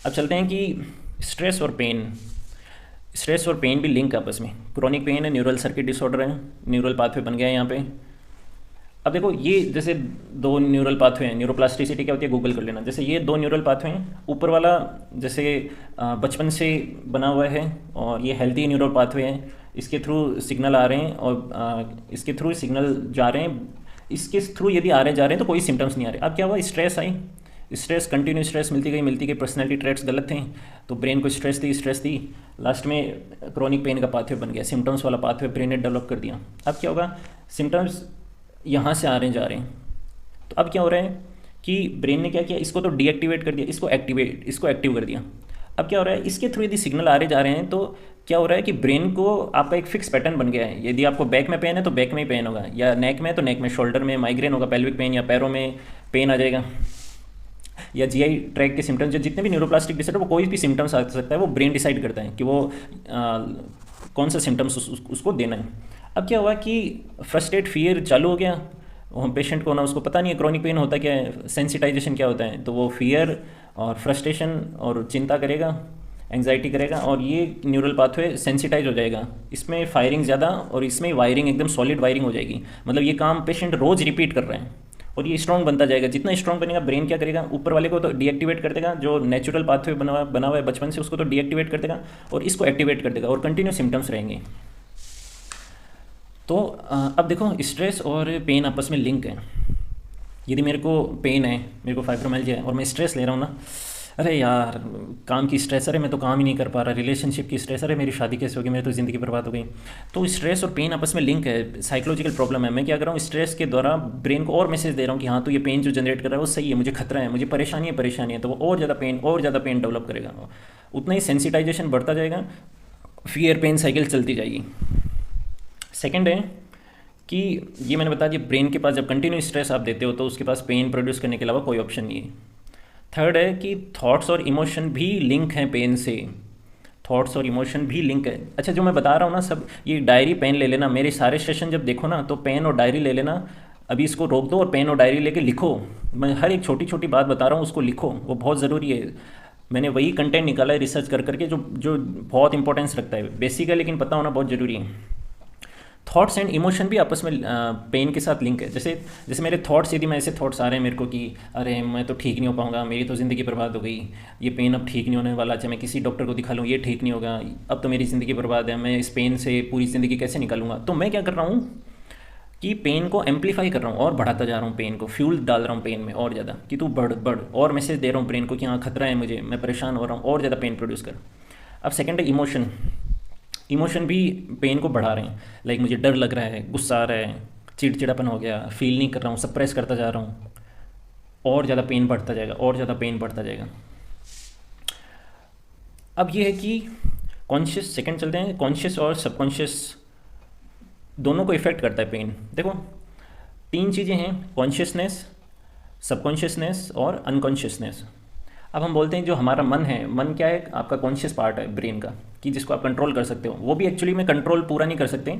अब चलते हैं कि स्ट्रेस और पेन भी लिंक आपस में। क्रोनिक पेन है, न्यूरल सर्किट डिसऑर्डर है, न्यूरल पाथवे बन गया है यहाँ पे। अब देखो ये जैसे दो न्यूरल पाथवे हैं, न्यूरोप्लास्टिसिटी क्या होती है गूगल कर लेना। जैसे ये दो न्यूरल पाथवे हैं, ऊपर वाला जैसे बचपन से बना हुआ है और ये हेल्थी न्यूरल पाथवे हैं, इसके थ्रू सिग्नल आ रहे हैं और इसके थ्रू सिग्नल जा रहे हैं, इसके थ्रू यदि आ रहे जा रहे हैं तो कोई सिम्टम्स नहीं आ रहे। अब क्या हुआ, स्ट्रेस आई, कंटिन्यू स्ट्रेस मिलती गई, पर्सनैलिटी ट्रेट्स गलत थे, तो ब्रेन को स्ट्रेस दी, लास्ट में क्रोनिक पेन का पाथवे बन गया, सिम्टम्स वाला पाथवे ब्रेन ने डेवलप कर दिया। अब क्या होगा, सिम्टम्स यहाँ से आ रहे हैं जा रहे हैं, तो अब क्या हो रहा है कि ब्रेन ने क्या किया, इसको तो डीएक्टिवेट कर दिया, इसको एक्टिव कर दिया। अब क्या हो रहा है, इसके थ्रू यदि सिग्नल आ रहे जा रहे हैं तो क्या हो रहा है कि ब्रेन को आपका एक फिक्स पैटर्न बन गया है। यदि आपको बैक में पेन है तो बैक में ही पेन होगा, या नेक में है तो नेक में, शोल्डर में माइग्रेन होगा, पेल्विक पेन, या पैरों में पेन आ जाएगा, या जीआई ट्रैक के सिम्टम्स, जो जितने भी न्यूरोप्लास्टिक डिसऑर्डर, वो कोई भी सिम्टम्स आ सकता है, वो ब्रेन डिसाइड करता है कि वो कौन सा सिम्टम्स उसको देना है। अब क्या हुआ कि फ्रस्ट्रेट फियर चालू हो गया, पेशेंट को ना उसको पता नहीं है क्रोनिक पेन होता क्या है, सेंसिटाइजेशन क्या होता है, तो वो फियर और फ्रस्ट्रेशन और चिंता करेगा, एंग्जाइटी करेगा, और ये न्यूरल पाथवे सेंसिटाइज हो जाएगा, इसमें फायरिंग ज़्यादा और इसमें वायरिंग एकदम सॉलिड वायरिंग हो जाएगी। मतलब ये काम पेशेंट रोज़ रिपीट कर रहे हैं और ये स्ट्रॉन्ग बनता जाएगा। जितना स्ट्रॉन्ग बनेगा ब्रेन क्या करेगा, ऊपर वाले को तो डीएक्टिवेट कर देगा, जो नेचुरल पाथवे बना हुआ है बचपन से उसको तो डीएक्टिवेट कर देगा, और इसको एक्टिवेट कर देगा, और कंटिन्यू सिम्टम्स रहेंगे। तो अब देखो, स्ट्रेस और पेन आपस में लिंक है। यदि मेरे को पेन है, मेरे को फाइब्रोमाइल्जिया है और मैं स्ट्रेस ले रहा हूँ ना, अरे यार, काम की स्ट्रेसर है, मैं तो काम ही नहीं कर पा रहा। रिलेशनशिप की स्ट्रेसर है, मेरी शादी कैसे होगी, मेरी तो ज़िंदगी बर्बाद हो गई। तो स्ट्रेस और पेन आपस में लिंक है, साइकोलॉजिकल प्रॉब्लम है। मैं क्या कर रहा हूँ, स्ट्रेस के द्वारा ब्रेन को और मैसेज दे रहा हूँ कि हाँ, तो ये पेन जो जनरेट कर रहा है वो सही है, मुझे खतरा है, मुझे परेशानी है, तो वो और ज़्यादा पेन डेवलप करेगा। उतना ही सेंसिटाइजेशन बढ़ता जाएगा, फियर पेन साइकिल चलती जाएगी। सेकेंड है कि ये मैंने बता दिया, ब्रेन के पास जब कंटिन्यू स्ट्रेस आप देते हो तो उसके पास पेन प्रोड्यूस करने के अलावा कोई ऑप्शन नहीं है। थर्ड है कि थॉट्स और इमोशन भी लिंक हैं पेन से। थॉट्स और इमोशन भी लिंक है। अच्छा, जो मैं बता रहा हूँ ना सब, ये डायरी पेन ले लेना, मेरे सारे सेशन जब देखो ना तो पेन और डायरी ले लेना। अभी इसको रोक दो और पेन और डायरी लेके लिखो। मैं हर एक छोटी छोटी बात बता रहा हूँ, उसको लिखो, वो बहुत ज़रूरी है। मैंने वही कंटेंट निकाला है रिसर्च कर करके, जो जो बहुत इंपॉर्टेंस रखता है, बेसिक है लेकिन पता होना बहुत ज़रूरी है। थॉट्स एंड इमोशन भी आपस में पेन के साथ लिंक है। जैसे जैसे मेरे थॉट्स, यदि मैं ऐसे थॉट्स आ रहे हैं मेरे को कि अरे मैं तो ठीक नहीं हो पाऊंगा, मेरी तो ज़िंदगी बर्बाद हो गई, ये पेन अब ठीक नहीं होने वाला, चाहे मैं किसी डॉक्टर को दिखा लूँ ये ठीक नहीं होगा, अब तो मेरी ज़िंदगी बर्बाद है, मैं इस पेन से पूरी ज़िंदगी कैसे निकालूंगा। तो मैं क्या कर रहा हूँ कि पेन को एम्पलीफाई कर रहा हूँ और बढ़ाता जा रहा हूँ, पेन को फ्यूल डाल रहा हूँ पेन में और ज़्यादा, कि तू बढ़ बढ़, और मैसेज दे रहा हूँ ब्रेन को कि हाँ खतरा है मुझे, मैं परेशान हो रहा हूँ, और ज़्यादा पेन प्रोड्यूस कर। अब सेकेंड है इमोशन। इमोशन भी पेन को बढ़ा रहे हैं। लाइक मुझे डर लग रहा है, गुस्सा आ रहा है, चिड़चिड़ापन हो गया, फील नहीं कर रहा हूँ, सप्रेस करता जा रहा हूँ, और ज़्यादा पेन बढ़ता जाएगा, और ज़्यादा पेन बढ़ता जाएगा। अब ये है कि कॉन्शियस, सेकंड चलते हैं, कॉन्शियस और सबकॉन्शियस दोनों को इफ़ेक्ट करता है पेन। देखो, तीन चीज़ें हैं, कॉन्शियसनेस, सबकॉन्शियसनेस और अनकॉन्शियसनेस। अब हम बोलते हैं जो हमारा मन है, मन क्या है, आपका कॉन्शियस पार्ट है ब्रेन का, कि जिसको आप कंट्रोल कर सकते हो, वो भी एक्चुअली में कंट्रोल पूरा नहीं कर सकते।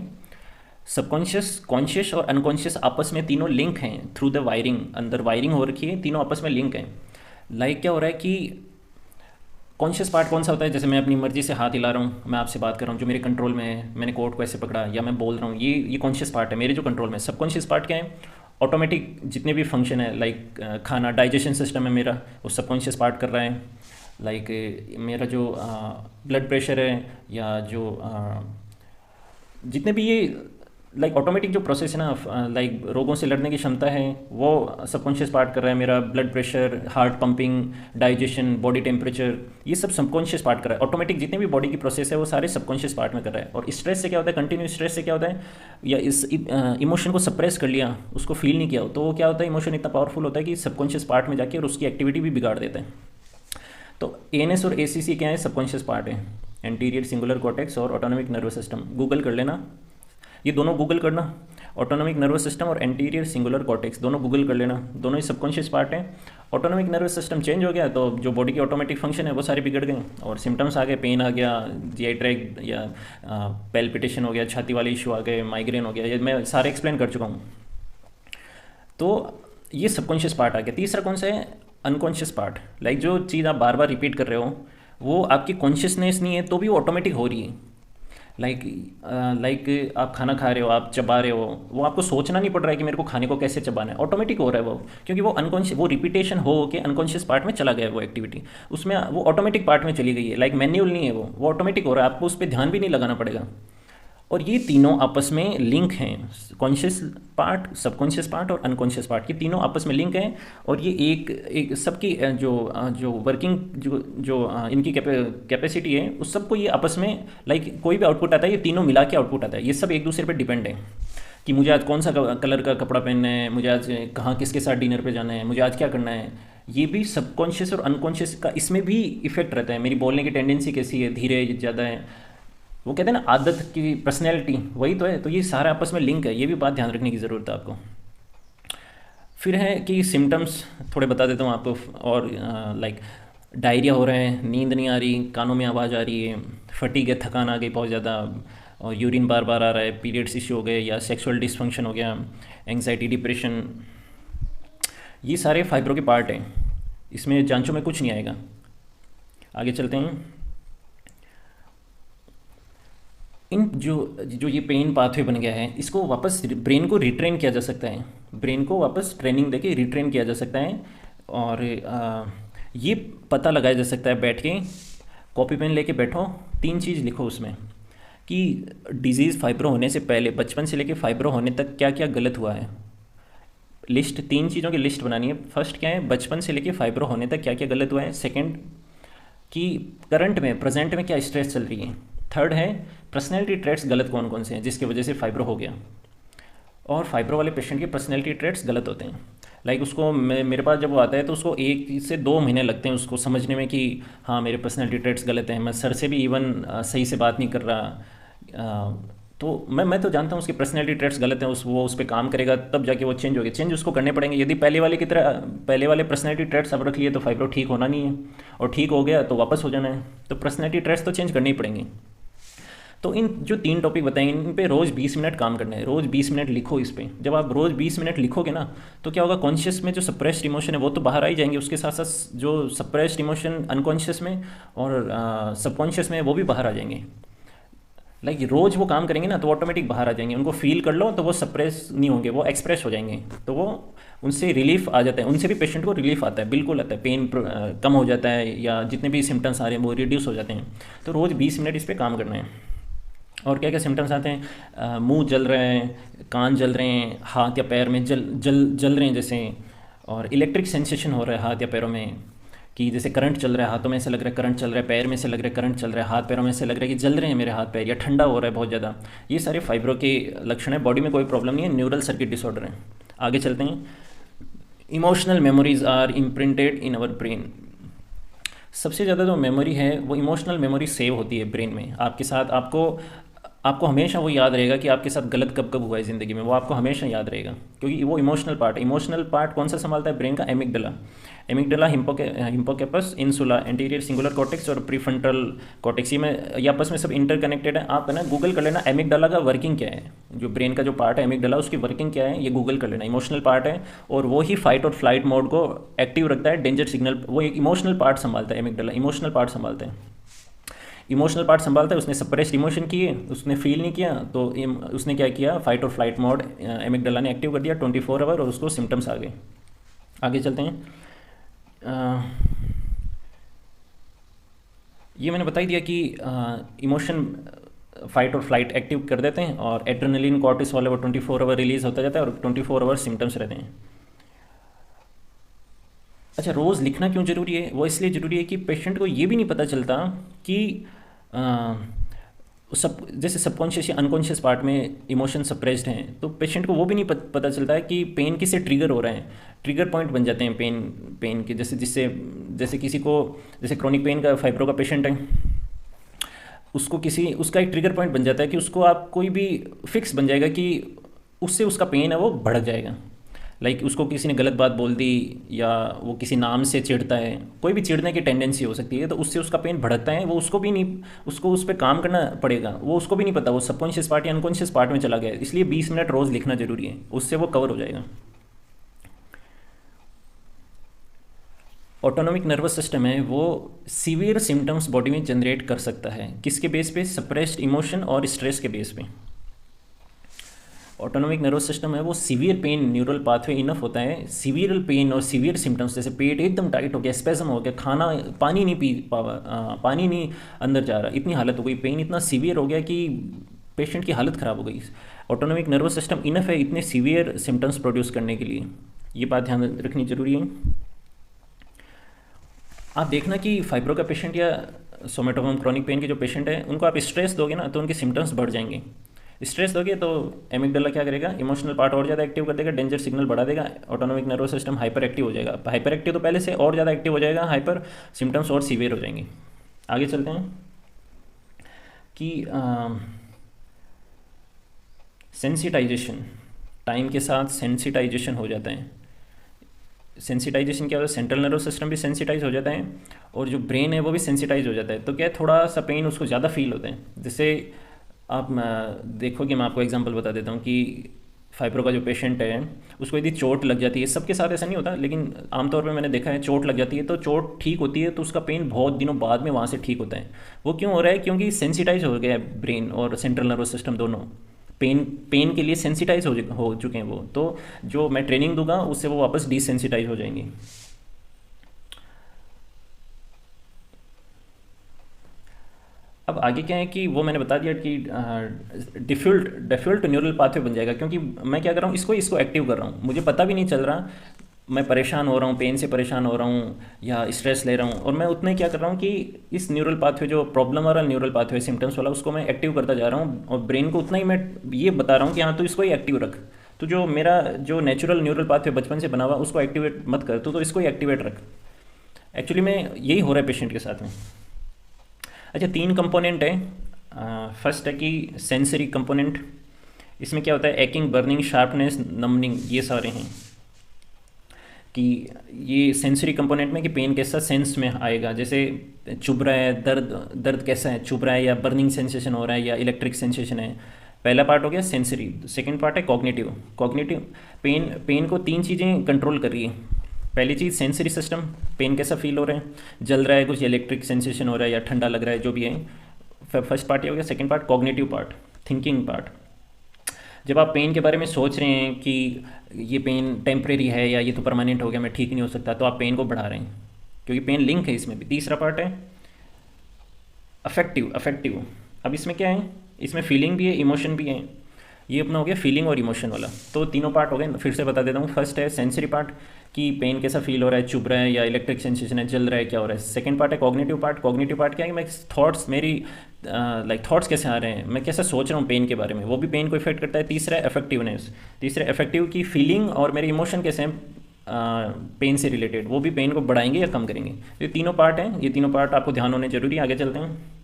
सबकॉन्शियस, कॉन्शियस और अनकॉन्शियस आपस में तीनों लिंक हैं थ्रू द वायरिंग, अंदर वायरिंग हो रखी है, तीनों आपस में लिंक हैं। लाइक क्या हो रहा है कि कॉन्शियस पार्ट कौन सा होता है, जैसे मैं अपनी मर्जी से हाथ हिला रहा हूँ, मैं आपसे बात कर रहा हूँ, जो मेरे कंट्रोल में है, मैंने कोर्ट को ऐसे पकड़ा या मैं बोल रहा हूँ, ये कॉन्शियस पार्ट है मेरे जो कंट्रोल में है। सबकॉन्शियस पार्ट क्या है, ऑटोमेटिक जितने भी फंक्शन है, लाइक खाना, डाइजेशन सिस्टम है मेरा, वो सबकॉन्शियस पार्ट कर रहा है। लाइक मेरा जो ब्लड प्रेशर है, या जो जितने भी ये लाइक ऑटोमेटिक जो प्रोसेस है ना, लाइक रोगों से लड़ने की क्षमता है, वो सबकॉन्शियस पार्ट कर रहा है। मेरा blood pressure, heart pumping, digestion, body temperature, ये सब सबकॉन्शियस पार्ट कर रहा है। ऑटोमेटिक जितने भी बॉडी की प्रोसेस है वो सारे सबकॉन्शियस पार्ट में कर रहा है। और स्ट्रेस से क्या होता है, कंटिन्यू स्ट्रेस से क्या होता है, या इस इमोशन को सप्रेस कर लिया, उसको फील नहीं किया, तो वो क्या होता है, इमोशन इतना पावरफुल होता है कि सबकॉन्शियस पार्ट में जाके और उसकी एक्टिविटी भी बिगाड़ देता है। तो एएनएस और एसीसी क्या है, सबकॉन्शियस पार्ट है, एंटीरियर सिंगुलर कॉर्टेक्स और ऑटोनॉमिक नर्वस सिस्टम। गूगल कर लेना, ये दोनों गूगल करना, ऑटोनॉमिक नर्वस सिस्टम और एंटीरियर सिंगुलर कॉर्टेक्स, दोनों गूगल कर लेना, दोनों ही सबकॉन्शियस पार्ट है। ऑटोनॉमिक नर्वस सिस्टम चेंज हो गया तो जो बॉडी के ऑटोमेटिक फंक्शन है वो सारे बिगड़ गए, और सिम्टम्स आ गए, पेन आ गया, जीआई ट्रैक्ट या पैल्पिटेशन हो गया, छाती वाले इशू आ गए, माइग्रेन हो गया, ये मैं सारे एक्सप्लेन कर चुका हूँ। तो ये सबकॉन्शियस पार्ट आ गया। तीसरा कौन सा है, अनकॉन्शियस पार्ट। लाइक जो चीज़ आप बार बार रिपीट कर रहे हो, वो आपकी कॉन्शियसनेस नहीं है तो भी वो ऑटोमेटिक हो रही है। लाइक आप खाना खा रहे हो, आप चबा रहे हो, वो आपको सोचना नहीं पड़ रहा है कि मेरे को खाने को कैसे चबाना है, ऑटोमेटिक हो रहा है वो, क्योंकि वो अनकॉन्शियस, वो रिपीटेशन हो के अनकॉन्शियस पार्ट में चला गया है वो एक्टिविटी, उसमें वो ऑटोमेटिक पार्ट में चली गई है। लाइक मैन्युअल नहीं है वो ऑटोमेटिक हो रहा है, आपको उस पर ध्यान भी नहीं लगाना पड़ेगा। और ये तीनों आपस में लिंक हैं, कॉन्शियस पार्ट, सबकॉन्शियस पार्ट और अनकॉन्शियस पार्ट, ये तीनों आपस में लिंक हैं। और ये एक सबकी जो जो वर्किंग जो जो इनकी कैपेसिटी है, उस सबको ये आपस में, लाइक कोई भी आउटपुट आता है ये तीनों मिला के आउटपुट आता है। ये सब एक दूसरे पर डिपेंड है कि मुझे आज कौन सा कलर का कपड़ा पहनना है, मुझे आज कहाँ किसके साथ डिनर पे जाना है, मुझे आज क्या करना है। ये भी सबकॉन्शियस और अनकॉन्शियस का इसमें भी इफेक्ट रहता है। मेरी बोलने की टेंडेंसी कैसी है, धीरे ज़्यादा है, वो कहते हैं ना आदत की पर्सनैलिटी, वही तो है। तो ये सारा आपस में लिंक है, ये भी बात ध्यान रखने की ज़रूरत है आपको। फिर है कि सिम्टम्स थोड़े बता देता हूँ आपको। और लाइक डायरिया हो रहा है, नींद नहीं आ रही, कानों में आवाज़ आ रही है, फटीग है, थकान आ गई बहुत ज़्यादा, और यूरिन बार बार आ रहा है, पीरियड्स इशू हो गए, या सेक्सुअल डिसफंक्शन हो गया, एंग्जाइटी, डिप्रेशन, ये सारे फाइब्रो के पार्ट हैं। इसमें जांचों में कुछ नहीं आएगा। आगे चलते हैं। इन जो जो ये पेन पाथवे बन गया है, इसको वापस ब्रेन को रिट्रेन किया जा सकता है, ब्रेन को वापस ट्रेनिंग देके रिट्रेन किया जा सकता है। और ये पता लगाया जा सकता है, बैठ के कॉपी पेन लेके बैठो, तीन चीज़ लिखो उसमें कि डिजीज़ फाइब्रो होने से पहले, बचपन से लेके फाइब्रो होने तक क्या क्या गलत हुआ है। लिस्ट, 3 चीज़ों की लिस्ट बनानी है। फर्स्ट क्या है, बचपन से लेके फाइब्रो होने तक क्या क्या गलत हुआ है। सेकंड, कि करंट में, प्रेजेंट में क्या स्ट्रेस चल रही है। थर्ड है, पर्सनैलिटी ट्रेट्स गलत कौन कौन से हैं जिसकी वजह से फाइब्रो हो गया। और फाइब्रो वाले पेशेंट के पर्सनैलिटी ट्रेट्स गलत होते हैं। लाइक उसको मेरे पास जब वो आता है तो उसको 1 से 2 महीने लगते हैं उसको समझने में कि हाँ मेरे पर्सनैलिटी ट्रेट्स गलत हैं, मैं सर से भी इवन सही से बात नहीं कर रहा। तो मैं तो जानता हूँ उसकी पर्सनैलिटी ट्रेट्स गलत हैं, वो उस पर काम करेगा तब जाके वो चेंज होगी। चेंज उसको करने पड़ेंगे। यदि पहले वाले की तरह पहले वाले पर्सनैलिटी ट्रेट्स अब रख लिए तो फाइब्रो ठीक होना नहीं है, और ठीक हो गया तो वापस हो जाना है। तो पर्सनैलिटी ट्रेट्स तो चेंज करने ही पड़ेंगे। तो इन जो 3 टॉपिक बताएंगे इन पे रोज़ 20 मिनट काम करना है। रोज़ 20 मिनट लिखो इस पे। जब आप रोज़ 20 मिनट लिखोगे ना तो क्या होगा, कॉन्शियस में जो सप्रेस्ड इमोशन है वो तो बाहर आ ही जाएंगे, उसके साथ साथ जो सप्रेस्ड इमोशन अनकॉन्शियस में और सबकॉन्शियस में वो भी बाहर आ जाएंगे। लाइक रोज़ वो काम करेंगे ना तो ऑटोमेटिक बाहर आ जाएंगे। उनको फील कर लो तो वो सप्रेस नहीं होंगे, वो एक्सप्रेस हो जाएंगे। तो वो उनसे रिलीफ आ जाता है, उनसे भी पेशेंट को रिलीफ आता है, बिल्कुल आता है। पेन कम हो जाता है या जितने भी सिम्टम्स आ रहे हैं वो रिड्यूस हो जाते हैं। तो रोज़ 20 मिनट इस पर काम करना है। और क्या क्या सिम्टम्स आते हैं, मुंह जल रहे हैं, कान जल रहे हैं, हाथ या पैर में जल जल जल रहे हैं जैसे, और इलेक्ट्रिक सेंसेशन हो रहा है हाथ या पैरों में, कि जैसे करंट चल रहा है, हाथों में से लग रहा है करंट चल रहा है, पैर में से लग रहा है करंट चल रहा है, हाथ पैरों में से लग रहा है कि जल रहे हैं मेरे हाथ पैर, या ठंडा हो रहा है बहुत ज़्यादा। ये सारे फाइब्रो के लक्षण है। बॉडी में कोई प्रॉब्लम नहीं है, न्यूरल सर्किट डिसऑर्डर है। आगे चलते हैं। Emotional memories are imprinted in our brain. सबसे ज़्यादा जो मेमोरी है वो इमोशनल मेमोरी सेव होती है ब्रेन में आपके साथ। आपको हमेशा वो याद रहेगा कि आपके साथ गलत कब कब हुआ है ज़िंदगी में, वो आपको हमेशा याद रहेगा क्योंकि वो इमोशनल पार्ट है। इमोशनल पार्ट कौन सा संभालता है ब्रेन का, एमिगडला। एमिगडला, hippocampus, insula, anterior singular cortex और प्रीफ्रंटल कॉर्टेक्स, ये आपस में सब इंटरकनेक्टेड है। आप है ना गूगल कर लेना एमिगडला का वर्किंग क्या है, जो ब्रेन का जो पार्ट है एमिगडला उसकी वर्किंग क्या है, ये गूगल कर लेना। इमोशनल पार्ट है और वो ही फाइट और फ्लाइट मोड को एक्टिव रखता है, डेंजर सिग्नल। वो एक इमोशनल पार्ट संभालता है, एमिगडला इमोशनल पार्ट संभालता है। इमोशनल पार्ट संभालता है। उसने सप्रेस्ड इमोशन किए, उसने फील नहीं किया तो उसने क्या किया, फाइट और फ्लाइट मोड एमिगडला ने एक्टिव कर दिया 24 आवर, और उसको सिम्टम्स आ गए। आगे चलते हैं। ये मैंने बता ही दिया कि इमोशन फाइट और फ्लाइट एक्टिव कर देते हैं, और एड्रेनलिन कॉर्टिसोल है वो 24 आवर रिलीज होता जाता है और 24 आवर सिम्टम्स रहते हैं। अच्छा, रोज़ लिखना क्यों ज़रूरी है? वो इसलिए ज़रूरी है कि पेशेंट को ये भी नहीं पता चलता कि सब जैसे सबकॉन्शियस या अनकॉन्शियस पार्ट में इमोशन सप्रेस्ड हैं, तो पेशेंट को वो भी नहीं पता चलता है कि पेन किससे ट्रिगर हो रहे हैं। ट्रिगर पॉइंट बन जाते हैं पेन के, जैसे किसी को, जैसे क्रोनिक पेन का, फाइब्रो का पेशेंट है, उसका एक ट्रिगर पॉइंट बन जाता है कि उसको आप कोई भी फिक्स बन जाएगा कि उससे उसका पेन है वो भड़क जाएगा। लाइक उसको किसी ने गलत बात बोल दी या वो किसी नाम से चिढ़ता है, कोई भी चिढ़ने की टेंडेंसी हो सकती है, तो उससे उसका पेन भड़कता है। वो उसको भी नहीं, उसको उस पर काम करना पड़ेगा, वो उसको भी नहीं पता, वो सबकॉन्शियस पार्ट या अनकॉन्शियस पार्ट में चला गया। इसलिए 20 मिनट रोज़ लिखना जरूरी है, उससे वो कवर हो जाएगा। ऑटोनोमिक नर्वस सिस्टम है वो सीवियर सिम्टम्स बॉडी में जनरेट कर सकता है। किसके बेस पे? सप्रेस्ड इमोशन और स्ट्रेस के बेस पे। ऑटोनोमिक नर्वस सिस्टम है वो severe pain, neural pathway enough होता है। सीवियर पेन और सीवियर सिम्टम्स, जैसे पेट एकदम टाइट हो गया, स्पेज़म हो गया, खाना, पानी नहीं पी पावा, पानी नहीं अंदर जा रहा, इतनी हालत हो गई, पेन इतना सीवियर हो गया कि पेशेंट की हालत ख़राब हो गई। ऑटोनोमिक नर्वस सिस्टम इनफ है इतने सीवियर सिम्टम्स प्रोड्यूस करने के लिए, ये बात ध्यान रखनी जरूरी है। आप देखना कि फाइब्रो का पेशेंट या सोमेटोफॉर्म क्रोनिक पेन के जो पेशेंट है उनको आप स्ट्रेस दोगे ना तो उनके सिम्टम्स बढ़ जाएंगे। स्ट्रेस दोगे तो एमिगडाला क्या करेगा, इमोशनल पार्ट और ज़्यादा एक्टिव कर देगा, डेंजर सिग्नल बढ़ा देगा, autonomic nervous system hyper active हो जाएगा। हाइपर एक्टिव तो पहले से और ज़्यादा एक्टिव हो जाएगा, हाइपर सिम्टम्स और सीवियर हो जाएंगे। आगे चलते हैं कि सेंसिटाइजेशन, टाइम के साथ सेंसिटाइजेशन हो जाता है। सेंसिटाइजेशन क्या होता है, सेंट्रल नर्वस सिस्टम भी सेंसिटाइज हो जाता है और जो ब्रेन है वो भी सेंसिटाइज हो जाता है। तो क्या है, थोड़ा सा पेन उसको ज़्यादा फील होता है। जैसे आप देखोगे, मैं आपको एग्जांपल बता देता हूँ कि फाइब्रो का जो पेशेंट है उसको यदि चोट लग जाती है, सबके साथ ऐसा नहीं होता लेकिन आमतौर पे मैंने देखा है, चोट लग जाती है तो चोट ठीक होती है तो उसका पेन बहुत दिनों बाद में वहाँ से ठीक होता है। वो क्यों हो रहा है? क्योंकि सेंसिटाइज हो गया है ब्रेन और सेंट्रल नर्वस सिस्टम दोनों, पेन के लिए सेंसिटाइज हो चुके हैं वो। तो जो मैं ट्रेनिंग दूंगा उससे वो वापस डिसेंसिटाइज हो जाएंगे। अब आगे क्या है कि वो मैंने बता दिया कि डिफ़ॉल्ट न्यूरल पाथवे बन जाएगा, क्योंकि मैं क्या कर रहा हूँ, इसको इसको एक्टिव कर रहा हूँ, मुझे पता भी नहीं चल रहा मैं परेशान हो रहा हूँ, पेन से परेशान हो रहा हूँ या स्ट्रेस ले रहा हूँ, और मैं उतने क्या कर रहा हूँ कि इस न्यूरल पाथवे जो प्रॉब्लम वाला न्यूरल पाथवे सिम्टम्स वाला उसको मैं एक्टिव करता जा रहा हूँ, और ब्रेन को उतना ही मैं ये बता रहा हूँ कि हाँ तो इसको ही एक्टिव रख। तो जो मेरा जो नेचुरल न्यूरल पाथवे बचपन से बना हुआ उसको एक्टिवेट मत कर, तो इसको ही एक्टिवेट रख। एक्चुअली में यही हो रहा है पेशेंट के साथ में। अच्छा, 3 कंपोनेंट है। फर्स्ट है कि सेंसरी कंपोनेंट। इसमें क्या होता है, एकिंग, बर्निंग, शार्पनेस, नमनिंग, ये सारे हैं कि ये सेंसरी कंपोनेंट में कि पेन कैसा सेंस में आएगा, जैसे चुभ रहा है, दर्द दर्द कैसा है, चुभ रहा है या बर्निंग सेंसेशन हो रहा है या इलेक्ट्रिक सेंसेशन है। पहला पार्ट हो गया सेंसरी। सेकंड पार्ट है कॉग्निटिव। कॉग्निटिव पेन को 3 चीज़ें कंट्रोल कर रही है। पहली चीज़ सेंसरी सिस्टम, पेन कैसा फील हो रहा है, जल रहा है कुछ, इलेक्ट्रिक सेंसेशन हो रहा है या ठंडा लग रहा है, जो भी है। फर्स्ट पार्ट ये हो गया। Second part cognitive part, thinking part. जब आप पेन के बारे में सोच रहे हैं कि ये पेन टेम्परेरी है या ये तो परमानेंट हो गया, मैं ठीक नहीं हो सकता, तो आप पेन को बढ़ा रहे हैं, क्योंकि पेन लिंक है इसमें भी। तीसरा पार्ट है अफेक्टिव। अफेक्टिव, अब इसमें क्या है, इसमें फीलिंग भी है, इमोशन भी है। ये अपना हो गया फीलिंग और इमोशन वाला। तो तीनों पार्ट हो गए, फिर से बता देता हूँ। फर्स्ट है सेंसरी पार्ट कि पेन कैसा फील हो रहा है, चुभ रहा है या इलेक्ट्रिक सेंसेशन है, जल रहा है, क्या हो रहा है। सेकंड पार्ट है कॉग्निटिव पार्ट। कॉग्निटिव पार्ट क्या है कि मैं थॉट्स, मेरी थॉट्स कैसे आ रहे हैं, मैं कैसा सोच रहा हूँ पेन के बारे में, वो भी पेन को इफेक्ट करता है। तीसरा है इफेक्टिवनेस। तीसरा इफेक्टिव की फीलिंग और मेरे इमोशन कैसे हैं पेन से रिलेटेड, वो भी पेन को बढ़ाएंगे या कम करेंगे। ये तीनों पार्ट हैं, ये तीनों पार्ट आपको ध्यान होने जरूरी है। आगे चलते हैं।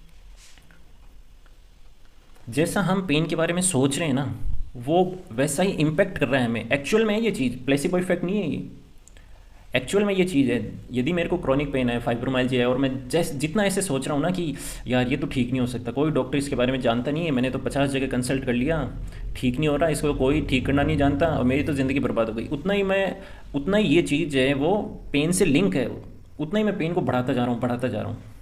जैसा हम पेन के बारे में सोच रहे हैं ना, वो वैसा ही इम्पेक्ट कर रहा है हमें। एक्चुअल में ये चीज़ प्लेसिबो इफेक्ट नहीं है, ये एक्चुअल में ये चीज़ है। यदि मेरे को क्रॉनिक पेन है, फाइब्रोमाइल्जिया है, और मैं जैसे जितना ऐसे सोच रहा हूँ ना कि यार ये तो ठीक नहीं हो सकता, कोई डॉक्टर इसके बारे में जानता नहीं है, मैंने तो 50 जगह कंसल्ट कर लिया, ठीक नहीं हो रहा, इसको कोई ठीक करना नहीं जानता और मेरी तो ज़िंदगी बर्बाद हो गई, उतना ही ये चीज़ है वो पेन से लिंक है, उतना ही मैं पेन को बढ़ाता जा रहा हूँ, बढ़ाता जा रहा हूँ।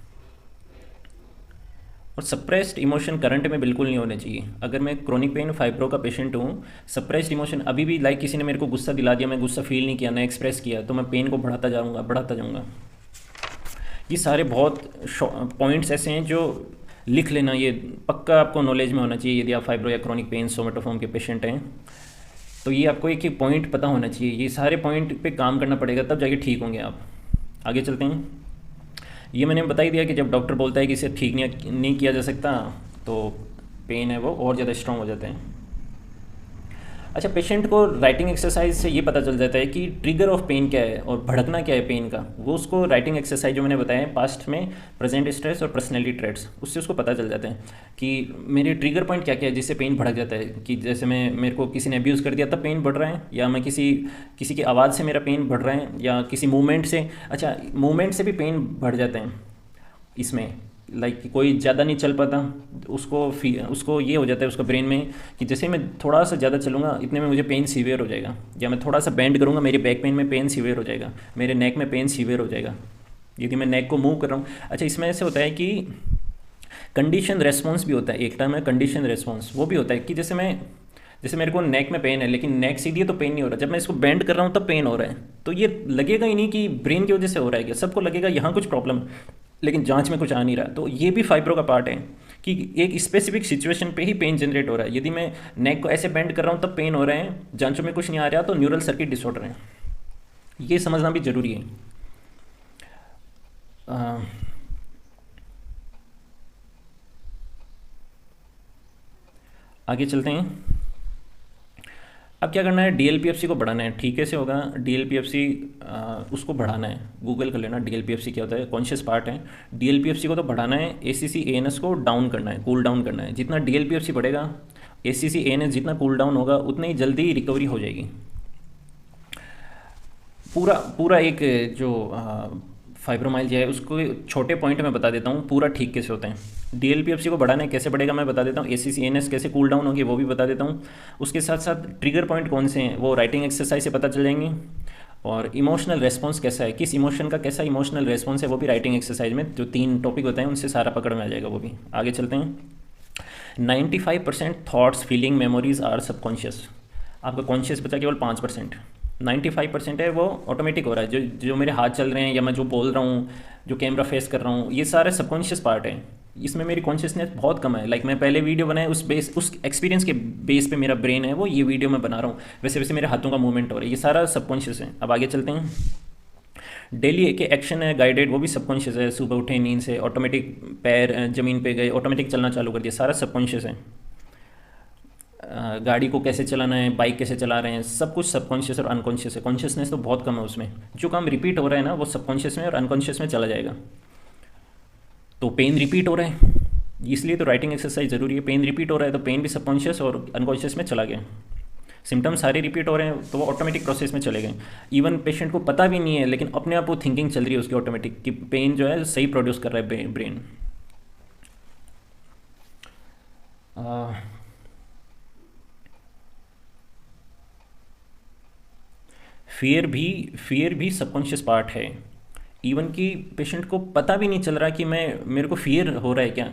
और सप्रेस्ड इमोशन करंट में बिल्कुल नहीं होने चाहिए। अगर मैं क्रोनिक पेन फाइब्रो का पेशेंट हूँ, सप्रेस्ड इमोशन अभी भी, लाइक किसी ने मेरे को गुस्सा दिला दिया, मैं गुस्सा फील नहीं किया, ना एक्सप्रेस किया, तो मैं पेन को बढ़ाता जाऊँगा, बढ़ाता जाऊँगा। ये सारे बहुत पॉइंट्स ऐसे हैं जो लिख लेना, ये पक्का आपको नॉलेज में होना चाहिए। यदि आप फाइब्रो या क्रोनिक पेन सोमेटोफॉर्म के पेशेंट हैं तो ये आपको एक एक पॉइंट पता होना चाहिए, ये सारे पॉइंट पे काम करना पड़ेगा, तब जाके ठीक होंगे आप। आगे चलते हैं। ये मैंने बता ही दिया कि जब डॉक्टर बोलता है कि इसे ठीक नहीं किया जा सकता, तो पेन है वो और ज़्यादा स्ट्रॉन्ग हो जाते हैं। अच्छा, पेशेंट को राइटिंग एक्सरसाइज से ये पता चल जाता है कि ट्रिगर ऑफ पेन क्या है और भड़कना क्या है पेन का। वो उसको राइटिंग एक्सरसाइज जो मैंने बताया है, पास्ट में, प्रेजेंट स्ट्रेस और पर्सनैलिटी ट्रेट्स, उससे उसको पता चल जाता है कि मेरे ट्रिगर पॉइंट क्या क्या है जिससे पेन भड़क जाता है। कि जैसे मेरे को किसी ने अब्यूज़ कर दिया तब पेन बढ़ रहा है, या मैं किसी की आवाज़ से मेरा पेन बढ़ रहा है, या किसी मूवमेंट से। अच्छा, मूवमेंट से भी पेन बढ़ जाते हैं इसमें, लाइक कोई ज़्यादा नहीं चल पाता, उसको ये हो जाता है उसका ब्रेन में कि जैसे मैं थोड़ा सा ज़्यादा चलूँगा इतने में मुझे पेन सीवियर हो जाएगा, या मैं थोड़ा सा बेंड करूँगा मेरे बैक पेन में पेन सीवियर हो जाएगा, मेरे नेक में पेन सीवियर हो जाएगा यदि मैं नेक को मूव कर रहा हूँ। अच्छा, इसमें ऐसे होता है कि कंडीशन रेस्पॉन्स भी होता है, एक टर्म है कंडीशन रेस्पॉन्स। वो भी होता है कि जैसे मेरे को नेक में पेन है लेकिन नेक सीधी है तो पेन नहीं हो रहा, जब मैं इसको बेंड कर रहा हूँ तब पेन हो रहा है। तो ये लगेगा ही नहीं कि ब्रेन की वजह से हो रहा है, क्या सबको लगेगा यहाँ कुछ प्रॉब्लम, लेकिन जांच में कुछ आ नहीं रहा। तो ये भी फाइब्रो का पार्ट है कि एक स्पेसिफिक सिचुएशन पे ही पेन जनरेट हो रहा है। यदि मैं नेक को ऐसे बेंड कर रहा हूँ तब पेन हो रहे हैं, जांचों में कुछ नहीं आ रहा, तो न्यूरल सर्किट डिसऑर्डर है। ये समझना भी जरूरी है। आगे चलते हैं। अब क्या करना है, डीएलपीएफसी को बढ़ाना है। ठीक है से होगा डीएलपीएफसी, उसको बढ़ाना है। गूगल कर लेना डीएलपीएफसी क्या होता है, कॉन्शियस पार्ट है। डीएलपीएफसी को तो बढ़ाना है, एसीसी एएनएस को डाउन करना है, कूल डाउन करना है। जितना डीएलपीएफसी बढ़ेगा, एसीसी एएनएस जितना कूल डाउन होगा, उतनी जल्दी रिकवरी हो जाएगी। पूरा पूरा एक जो फाइब्रोमाइल्जिया है उसको छोटे पॉइंट में बता देता हूँ पूरा ठीक कैसे होते हैं। डीएलपीएफसी को बढ़ाना है, कैसे बढ़ेगा मैं बता देता हूँ। एसीसीएनएस कैसे कूल डाउन होगी वो भी बता देता हूँ। उसके साथ साथ ट्रिगर पॉइंट कौन से हैं वो राइटिंग एक्सरसाइज से पता चल जाएंगे। और इमोशनल रेस्पॉन्स कैसा है, किस इमोशन का कैसा इमोशनल रेस्पॉन्स है, वो भी राइटिंग एक्सरसाइज में जो 3 टॉपिक होते हैं उनसे सारा पकड़ में आ जाएगा वो भी। आगे चलते हैं। 95% thoughts, feeling, memories are subconscious. आपका कॉन्शियस बचा केवल 5%। 95% है वो ऑटोमेटिक हो रहा है, जो मेरे हाथ चल रहे हैं या मैं जो बोल रहा हूँ, जो कैमरा फेस कर रहा हूँ, ये सारे सबकॉन्शियस पार्ट है। इसमें मेरी कॉन्शियसनेस बहुत कम है। लाइक मैं पहले वीडियो बनाए उस एक्सपीरियंस के बेस पे मेरा ब्रेन है वो ये वीडियो मैं बना रहा हूँ, वैसे वैसे मेरे हाथों का मूवमेंट हो रहा है, ये सारा सबकॉन्शियस है। अब आगे चलते हैं। डेली के एक्शन है गाइडेड, वो भी सबकॉन्शियस है। सुबह उठे नींद से, ऑटोमेटिक पैर ज़मीन पे गए, ऑटोमेटिक चलना चालू कर दिया, सारा सबकॉन्शियस है। गाड़ी को कैसे चलाना है, बाइक कैसे चला रहे हैं, सब कुछ सबकॉन्शियस और अनकॉन्शियस है। कॉन्शियसनेस तो बहुत कम है उसमें। जो काम रिपीट हो रहा है ना वो सबकॉन्शियस में और अनकॉन्शियस में चला जाएगा। तो पेन रिपीट हो रहा है, इसलिए तो राइटिंग एक्सरसाइज ज़रूरी है। पेन रिपीट हो रहा है तो पेन भी सबकॉन्शियस और अनकॉन्शियस में चला गया। सिम्टम्स सारे रिपीट हो रहे हैं तो वो ऑटोमेटिक प्रोसेस में चले गए। इवन पेशेंट को पता भी नहीं है लेकिन अपने आप वो थिंकिंग चल रही है उसकी ऑटोमेटिक कि पेन जो है सही प्रोड्यूस कर रहा है ब्रेन। फियर भी सबकॉन्शियस पार्ट है। इवन कि पेशेंट को पता भी नहीं चल रहा कि मेरे को फियर हो रहा है क्या,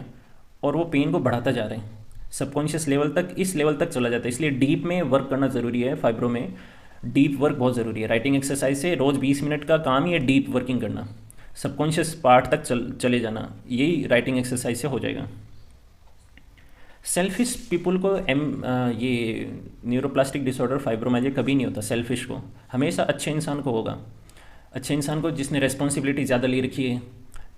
और वो पेन को बढ़ाता जा रहे हैं सबकॉन्शियस लेवल तक, इस लेवल तक चला जाता है। इसलिए डीप में वर्क करना ज़रूरी है। फाइब्रो में डीप वर्क बहुत ज़रूरी है। राइटिंग एक्सरसाइज से रोज़ 20 मिनट का काम ही है डीप वर्किंग करना, सबकॉन्शियस पार्ट तक चले जाना, यही राइटिंग एक्सरसाइज से हो जाएगा। सेल्फिश पीपल को ये न्यूरोप्लास्टिक डिसऑर्डर फाइब्रोमाइल्जिया कभी नहीं होता। सेल्फिश को हमेशा अच्छे इंसान को होगा। अच्छे इंसान को जिसने रेस्पॉन्सिबिलिटी ज़्यादा ले रखी है,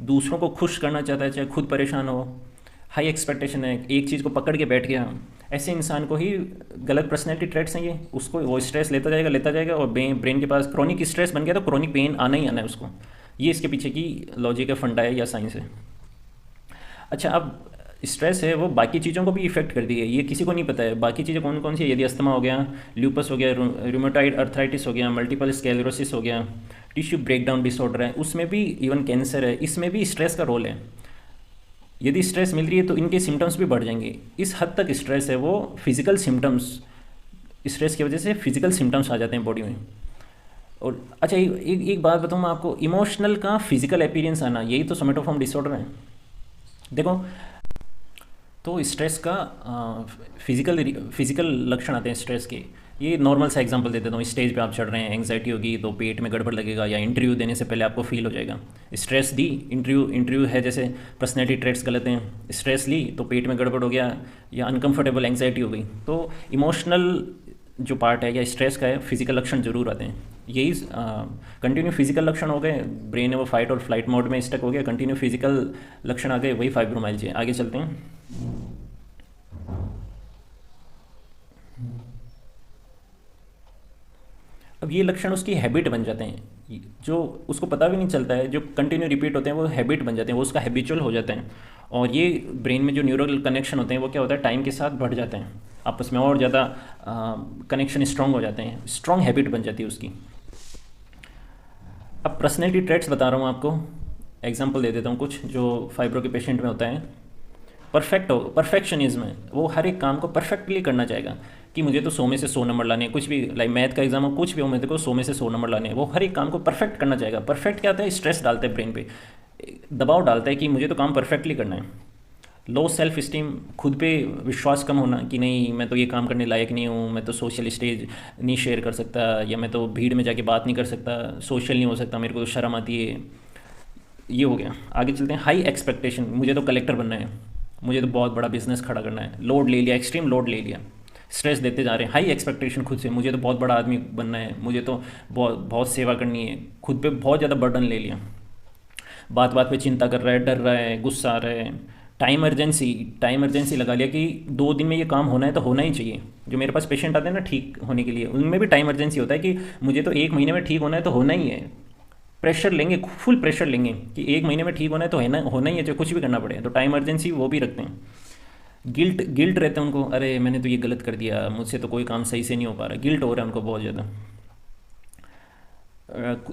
दूसरों को खुश करना चाहता है चाहे खुद परेशान हो, हाई एक्सपेक्टेशन है, एक चीज़ को पकड़ के बैठ गया, ऐसे इंसान को ही गलत पर्सनैलिटी ट्रेट्स हैं ये। उसको वो स्ट्रेस लेता जाएगा और ब्रेन के पास क्रॉनिक स्ट्रेस बन गया तो क्रॉनिक पेन आना ही आना है उसको। ये इसके पीछे की लॉजिक है, फंडा है या साइंस है। अच्छा, अब स्ट्रेस है वो बाकी चीज़ों को भी इफेक्ट कर दी है, ये किसी को नहीं पता है। बाकी चीज़ें कौन कौन सी है? यदि अस्थमा हो गया, ल्यूपस हो गया, रूमेटॉइड अर्थराइटिस हो गया, मल्टीपल स्क्लेरोसिस हो गया, टिश्यू ब्रेकडाउन डिसऑर्डर है, उसमें भी, इवन कैंसर है, इसमें भी स्ट्रेस का रोल है। यदि स्ट्रेस मिल रही है तो इनके सिम्टम्स भी बढ़ जाएंगे। इस हद तक स्ट्रेस है वो फिजिकल सिम्टम्स, स्ट्रेस की वजह से फिजिकल सिम्टम्स आ जाते हैं बॉडी में। और अच्छा, एक बात बताऊँ मैं आपको, इमोशनल का फिजिकल अपीयरेंस आना, यही तो सोमेटोफॉर्म डिसऑर्डर है। देखो, तो स्ट्रेस का फिजिकल लक्षण आते हैं स्ट्रेस के। ये नॉर्मल सा एग्जांपल दे देता हूँ। स्टेज पे आप चढ़ रहे हैं, एंग्जाइटी होगी तो पेट में गड़बड़ लगेगा, या इंटरव्यू देने से पहले आपको फील हो जाएगा स्ट्रेस दी। इंटरव्यू है, जैसे पर्सनैलिटी ट्रेट्स गलत हैं, स्ट्रेस ली तो पेट में गड़बड़ हो गया, या अनकंफर्टेबल एंग्जाइटी हो गई। तो इमोशनल जो पार्ट है या स्ट्रेस का है, फिजिकल लक्षण जरूर आते हैं। यही कंटिन्यू फिजिकल लक्षण हो गए, ब्रेन है वो फाइट और फ्लाइट मोड में स्टक हो गया, कंटिन्यू फिजिकल लक्षण आ गए, वही फाइब्रोमाइल्जिया। आगे चलते हैं। अब ये लक्षण उसकी हैबिट बन जाते हैं, जो उसको पता भी नहीं चलता है, जो कंटिन्यू रिपीट होते हैं वो हैबिट बन जाते हैं, वो उसका हैबिचुअल हो जाते हैं। और ये ब्रेन में जो न्यूरल कनेक्शन होते हैं वो क्या होता है, टाइम के साथ बढ़ जाते हैं आपस में, और ज़्यादा कनेक्शन स्ट्रॉन्ग हो जाते हैं, स्ट्रॉन्ग हैबिट बन जाती है उसकी। अब पर्सनैलिटी ट्रेट्स बता रहा हूँ आपको, एग्जांपल दे देता हूँ कुछ जो फाइब्रो के पेशेंट में होता है। परफेक्शनिज्म है, वो हर एक काम को परफेक्टली करना चाहेगा कि मुझे तो 100 में से 100 नंबर लाने हैं, कुछ भी, लाइक मैथ का एग्जाम हो, कुछ भी हो, मेरे को 100 में से 100 नंबर लाने हैं। वो हर एक काम को परफेक्ट करना चाहेगा। परफेक्ट क्या होता है? स्ट्रेस डालता है ब्रेन पे, दबाव डालता है कि मुझे तो काम परफेक्टली करना है। लो सेल्फ स्टीम, खुद पे विश्वास कम होना कि नहीं मैं तो ये काम करने लायक नहीं हूँ, मैं तो सोशल स्टेज नहीं शेयर कर सकता, या मैं तो भीड़ में जाके बात नहीं कर सकता, सोशल नहीं हो सकता, मेरे को तो शर्म आती है। ये हो गया। आगे चलते हैं। हाई एक्सपेक्टेशन, मुझे तो कलेक्टर बनना है, मुझे तो बहुत बड़ा बिजनेस खड़ा करना है, लोड ले लिया, एक्सट्रीम लोड ले लिया, स्ट्रेस देते जा रहे हैं। हाई एक्सपेक्टेशन खुद से, मुझे तो बहुत बड़ा आदमी बनना है, मुझे तो बहुत बहुत सेवा करनी है, खुद पे बहुत ज़्यादा बर्डन ले लिया, बात बात पे चिंता कर रहा है, डर रहा है, गुस्सा आ रहा है। टाइम अर्जेंसी लगा लिया कि 2 दिन में ये काम होना है तो होना ही चाहिए। जो मेरे पास पेशेंट आते हैं ना ठीक होने के लिए, उनमें भी टाइम अर्जेंसी होता है कि मुझे तो 1 महीने में ठीक होना है तो होना ही है। प्रेशर लेंगे, फुल प्रेशर लेंगे कि 1 महीने में ठीक होना है तो होना ही है, चाहे कुछ भी करना पड़े। तो टाइम अर्जेंसी वो भी रखते हैं। गिल्ट रहते हैं उनको, अरे मैंने तो ये गलत कर दिया, मुझसे तो कोई काम सही से नहीं हो पा रहा, गिल्ट हो रहा है उनको बहुत ज़्यादा।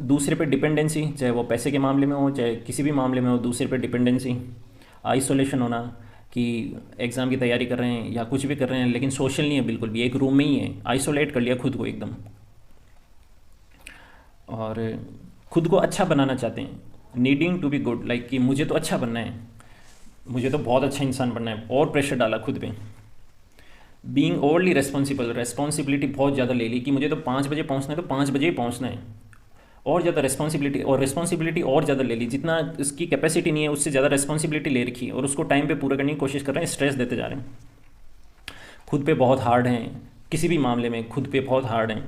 दूसरे पे डिपेंडेंसी, चाहे वो पैसे के मामले में हो चाहे किसी भी मामले में हो, दूसरे पे डिपेंडेंसी। आइसोलेशन होना कि एग्ज़ाम की तैयारी कर रहे हैं या कुछ भी कर रहे हैं लेकिन सोशल नहीं है बिल्कुल भी, एक रूम में ही है, आइसोलेट कर लिया खुद को एकदम। और खुद को अच्छा बनाना चाहते हैं, needing to be good, like कि मुझे तो अच्छा बनना है, मुझे तो बहुत अच्छा इंसान बनना है, और प्रेशर डाला खुद पे। बीइंग ओवरली रेस्पॉन्सिबिलिटी बहुत ज़्यादा ले ली कि मुझे तो 5 बजे पहुंचना है तो 5 बजे ही पहुंचना है, और ज़्यादा रिस्पॉन्सिबिलिटी और ज़्यादा ले ली, जितना इसकी कैपेसिटी नहीं है उससे ज़्यादा रिस्पॉन्सिबिलिटी ले रखी है, और उसको टाइम पे पूरा करने की कोशिश कर रहे हैं, स्ट्रेस देते जा रहे हैं, खुद पे बहुत हार्ड हैं, किसी भी मामले में खुद पे बहुत हार्ड हैं,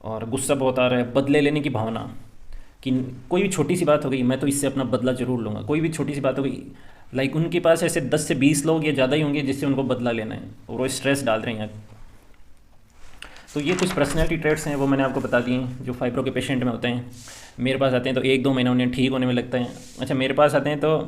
और गुस्सा बहुत आ रहा है, बदले लेने की भावना कि कोई भी छोटी सी बात हो गई मैं तो इससे अपना बदला ज़रूर लूँगा, कोई भी छोटी सी बात हो गई, लाइक उनके पास ऐसे 10 से 20 लोग या ज़्यादा ही होंगे जिससे उनको बदला लेना है, और वो स्ट्रेस डाल रहे हैं। तो ये कुछ पर्सनैलिटी ट्रेट्स हैं, वो मैंने आपको बता दिए जो फाइब्रो के पेशेंट में होते हैं। मेरे पास आते हैं तो 1-2 महीना उन्हें ठीक होने में लगता है। अच्छा, मेरे पास आते हैं तो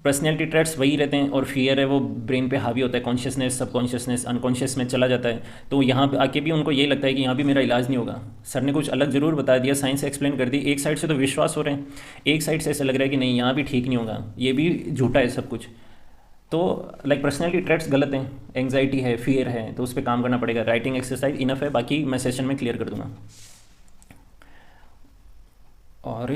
पर्सनैलिटी ट्रेट्स वही रहते हैं, और फियर है वो ब्रेन पे हावी होता है, कॉन्शियसनेस, सबकॉन्शियसनेस, अनकॉन्शियस में चला जाता है। तो यहाँ पे आके भी उनको यही लगता है कि यहाँ भी मेरा इलाज नहीं होगा। सर ने कुछ अलग ज़रूर बता दिया, साइंस एक्सप्लेन कर दी, एक साइड से तो विश्वास हो रहे हैं, एक साइड से ऐसा लग रहा है कि नहीं यहाँ भी ठीक नहीं होगा, ये भी झूठा है सब कुछ। तो लाइक पर्सनैलिटी ट्रेट्स गलत हैं, एंग्जाइटी है, फियर है, तो उस पर काम करना पड़ेगा। राइटिंग एक्सरसाइज इनफ है, बाकी मैं सेशन में क्लियर कर दूंगा। और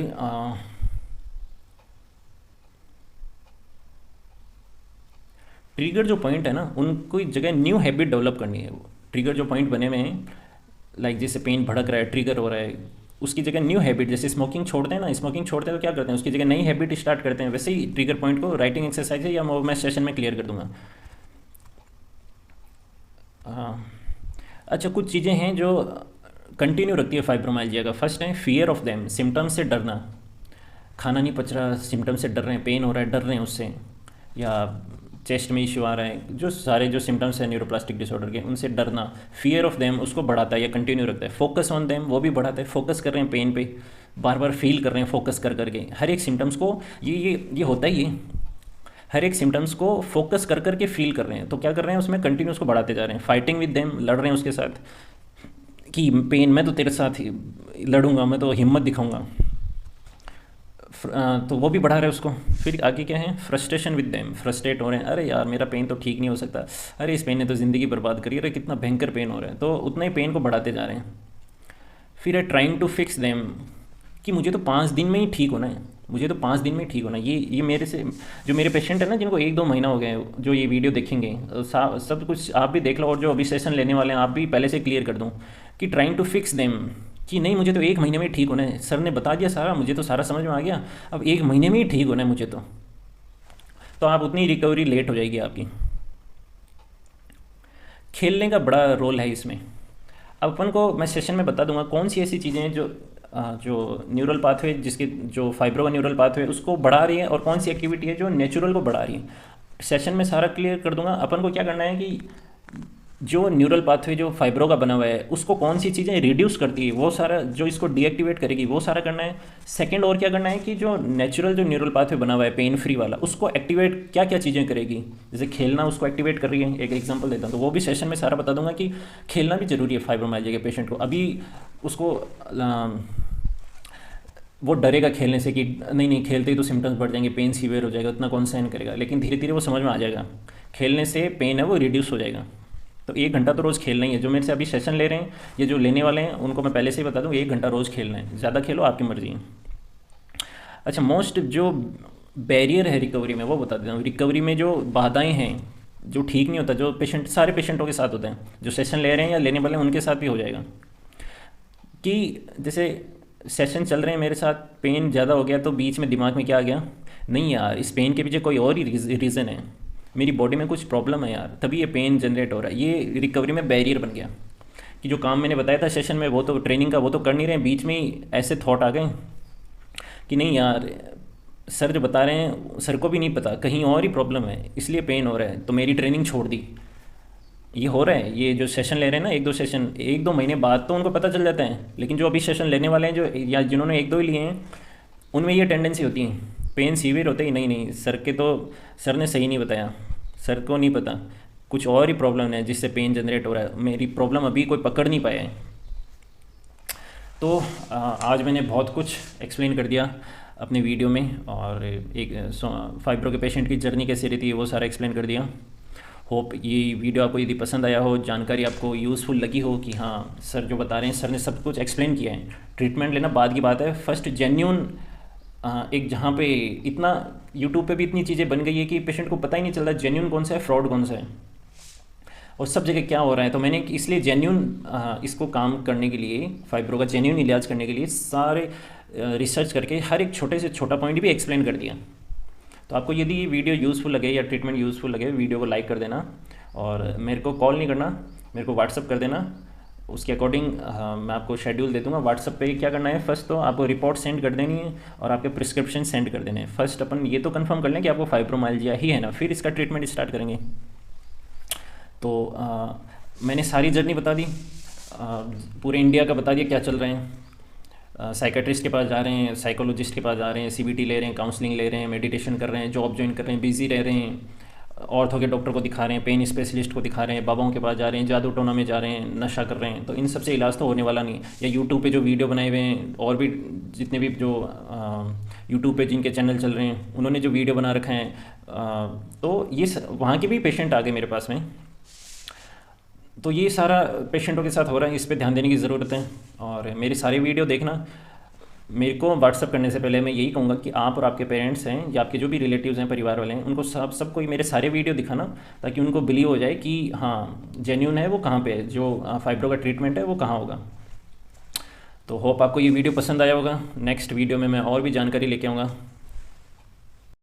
ट्रिगर जो पॉइंट है ना, उनको एक जगह न्यू हैबिट डेवलप करनी है। वो ट्रिगर जो पॉइंट बने हुए हैं, लाइक जैसे पेन भड़क रहा है, ट्रिगर हो रहा है, उसकी जगह न्यू हैबिट, जैसे स्मोकिंग छोड़ते हैं ना, स्मोकिंग छोड़ते हैं तो क्या करते हैं, उसकी जगह नई हैबिट स्टार्ट करते हैं। वैसे ही ट्रिगर पॉइंट को राइटिंग एक्सरसाइज है या मैं सेशन में क्लियर कर दूंगा। हाँ। अच्छा, कुछ चीज़ें हैं जो कंटिन्यू रखती है फाइब्रोमाइल्जिया का। फर्स्ट है फियर ऑफ देम, सिम्टम्स से डरना, खाना नहीं पच रहा, सिम्टम्स से डर रहे हैं, पेन हो रहा है, डर रहे हैं उससे, या चेस्ट में इशू आ रहा है, जो सारे जो सिम्टम्स हैं न्यूरोप्लास्टिक डिसऑर्डर के, उनसे डरना, फियर ऑफ देम उसको बढ़ाता है या कंटिन्यू रखता है। फोकस ऑन देम वो भी बढ़ाता है, फोकस कर रहे हैं पेन पे, बार बार फील कर रहे हैं फोकस कर करके हर एक सिम्टम्स को, ये होता ही है, हर एक सिम्टम्स को फोकस कर करके फील कर रहे हैं, तो क्या कर रहे हैं उसमें कंटिन्यू उसको बढ़ाते जा रहे हैं। फाइटिंग विद देम, लड़ रहे हैं उसके साथ कि पेन मैं तो तेरे साथ ही लड़ूंगा, मैं तो हिम्मत दिखाऊंगा, तो वो भी बढ़ा रहे हैं उसको। फिर आगे क्या है, फ्रस्ट्रेशन विद देम, फ्रस्ट्रेट हो रहे हैं, अरे यार मेरा पेन तो ठीक नहीं हो सकता, अरे इस पेन ने तो ज़िंदगी बर्बाद करी, अरे कितना भयंकर पेन हो रहा है, तो उतना ही पेन को बढ़ाते जा रहे हैं। फिर है ट्राइंग टू फिक्स देम, कि मुझे तो 5 दिन में ही ठीक होना है, मुझे तो 5 दिन में ही ठीक होना है। ये मेरे से जो मेरे पेशेंट है ना, जिनको 1-2 महीना हो गए, जो ये वीडियो देखेंगे, सब कुछ आप भी देख लो, और जो अभी सेशन लेने वाले हैं आप भी पहले से क्लियर कर दूँ कि ट्राइंग टू फिक्स देम, कि नहीं मुझे तो 1 महीने में ही ठीक होना है, सर ने बता दिया सारा, मुझे तो सारा समझ में आ गया, अब 1 महीने में ही ठीक होना है मुझे तो आप उतनी रिकवरी लेट हो जाएगी आपकी। खेलने का बड़ा रोल है इसमें। अब अपन को मैं सेशन में बता दूंगा कौन सी ऐसी चीज़ें हैं जो न्यूरल पाथवे, जिसके जो फाइब्रो का न्यूरल पाथवे उसको बढ़ा रही है, और कौन सी एक्टिविटी है जो नेचुरल को बढ़ा रही है। सेशन में सारा क्लियर कर दूंगा। अपन को क्या करना है कि जो न्यूरल पाथवे जो फाइब्रो का बना हुआ है उसको कौन सी चीज़ें रिड्यूस करती है, वो सारा जो इसको डीएक्टिवेट करेगी वो सारा करना है। सेकंड और क्या करना है कि जो नेचुरल जो न्यूरल पाथवे बना हुआ है पेन फ्री वाला, उसको एक्टिवेट क्या क्या चीज़ें करेगी, जैसे खेलना उसको एक्टिवेट कर रही है, एक एग्जांपल देता हूँ, तो वो भी सेशन में सारा बता दूंगा कि खेलना भी ज़रूरी है फाइब्रोमाइल्जिया के पेशेंट को। अभी उसको वो डरेगा खेलने से कि नहीं नहीं खेलते ही तो सिम्टम्स बढ़ जाएंगे, पेन सीवियर हो जाएगा, उतना कौन सहन करेगा, लेकिन धीरे धीरे वो समझ में आ जाएगा, खेलने से पेन है वो रिड्यूस हो जाएगा। तो 1 घंटा तो रोज़ खेलना ही है। जो मेरे से अभी सेशन ले रहे हैं या जो लेने वाले हैं उनको मैं पहले से ही बता दूं, 1 घंटा रोज़ खेलना है, ज़्यादा खेलो आपकी मर्ज़ी है। अच्छा, मोस्ट जो बैरियर है रिकवरी में वो बता देता हूँ। रिकवरी में जो बाधाएं हैं, जो ठीक नहीं होता, जो पेशेंट सारे पेशेंटों के साथ होते हैं, जो सेशन ले रहे हैं या लेने वाले हैं उनके साथ भी हो जाएगा, कि जैसे सेशन चल रहे हैं मेरे साथ, पेन ज़्यादा हो गया तो बीच में दिमाग में क्या आ गया, नहीं यार इस पेन के पीछे कोई और ही रीज़न है, मेरी बॉडी में कुछ प्रॉब्लम है यार, तभी ये पेन जनरेट हो रहा है। ये रिकवरी में बैरियर बन गया कि जो काम मैंने बताया था सेशन में, वो तो ट्रेनिंग का वो तो कर नहीं रहे हैं, बीच में ही ऐसे थॉट आ गए कि नहीं यार सर जो बता रहे हैं सर को भी नहीं पता, कहीं और ही प्रॉब्लम है इसलिए पेन हो रहा है, तो मेरी ट्रेनिंग छोड़ दी। ये हो रहा है, ये जो सेशन ले रहे हैं ना, 1-2 महीने बाद तो उनको पता चल जाता है, लेकिन जो अभी सेशन लेने वाले हैं जो या जिन्होंने 1-2 ही लिए हैं, उनमें ये टेंडेंसी होती है, पेन सीवियर होते ही नहीं नहीं सर के तो सर ने सही नहीं बताया, सर को नहीं पता, कुछ और ही प्रॉब्लम है जिससे पेन जनरेट हो रहा है, मेरी प्रॉब्लम अभी कोई पकड़ नहीं पाया है। तो आज मैंने बहुत कुछ एक्सप्लेन कर दिया अपने वीडियो में, और एक फाइब्रो के पेशेंट की जर्नी कैसी रहती है वो सारा एक्सप्लेन कर दिया। होप ये वीडियो आपको यदि पसंद आया हो, जानकारी आपको यूज़फुल लगी हो कि हाँ सर जो बता रहे हैं, सर ने सब कुछ एक्सप्लेन किया है। ट्रीटमेंट लेना बाद की बात है, फर्स्ट जेन्यून एक जहाँ पे इतना यूट्यूब पे भी इतनी चीज़ें बन गई है कि पेशेंट को पता ही नहीं चलता जेन्यून कौन सा है, फ्रॉड कौन सा है। और सब जगह क्या हो रहा है। तो मैंने इसलिए जेन्यून इसको काम करने के लिए, फाइब्रो का जेन्यून इलाज करने के लिए सारे रिसर्च करके हर एक छोटे से छोटा पॉइंट भी एक्सप्लेन कर दिया। तो आपको यदि ये वीडियो यूज़फुल लगे या ट्रीटमेंट यूज़फुल लगे, वीडियो को लाइक कर देना और मेरे को कॉल नहीं करना, मेरे को व्हाट्सअप कर देना। उसके अकॉर्डिंग मैं आपको शेड्यूल दे दूंगा। व्हाट्सअप पे क्या करना है, फर्स्ट तो आपको रिपोर्ट सेंड कर देनी है और आपके प्रिस्क्रिप्शन सेंड कर देने हैं। फर्स्ट अपन ये तो कंफर्म कर लें कि आपको फाइब्रोमाइल्जिया ही है ना, फिर इसका ट्रीटमेंट स्टार्ट करेंगे। तो मैंने सारी जर्नी बता दी, पूरे इंडिया का बता दिया क्या चल रहे हैं। साइकेट्रिस्ट के पास जा रहे हैं, साइकोलॉजिस्ट के पास जा रहे हैं, सीबीटी ले रहे हैं, काउंसलिंग ले रहे हैं, मेडिटेशन कर रहे हैं, जॉब ज्वाइन कर रहे हैं, बिजी रह रहे हैं, ऑर्थो के डॉक्टर को दिखा रहे हैं, पेन स्पेशलिस्ट को दिखा रहे हैं, बाबाओं के पास जा रहे हैं, जादू टोना में जा रहे हैं, नशा कर रहे हैं। तो इन सब से इलाज तो होने वाला नहीं। या यूट्यूब पे जो वीडियो बनाए हुए हैं, और भी जितने भी जो यूट्यूब पे जिनके चैनल चल रहे हैं, उन्होंने जो वीडियो बना रखा है, तो ये वहाँ के भी पेशेंट आ गए मेरे पास में। तो ये सारा पेशेंटों के साथ हो रहा है, इस पे ध्यान देने की ज़रूरत है। और मेरी सारी वीडियो देखना। मेरे को व्हाट्सअप करने से पहले मैं यही कहूँगा कि आप और आपके पेरेंट्स हैं या आपके जो भी रिलेटिव्स हैं, परिवार वाले हैं, उनको सबको मेरे सारे वीडियो दिखाना, ताकि उनको बिलीव हो जाए कि हाँ जेन्यून है वो कहाँ पे है, जो फाइब्रो का ट्रीटमेंट है वो कहाँ होगा। तो होप आपको ये वीडियो पसंद आया होगा। नेक्स्ट वीडियो में मैं और भी जानकारी लेके आऊँगा।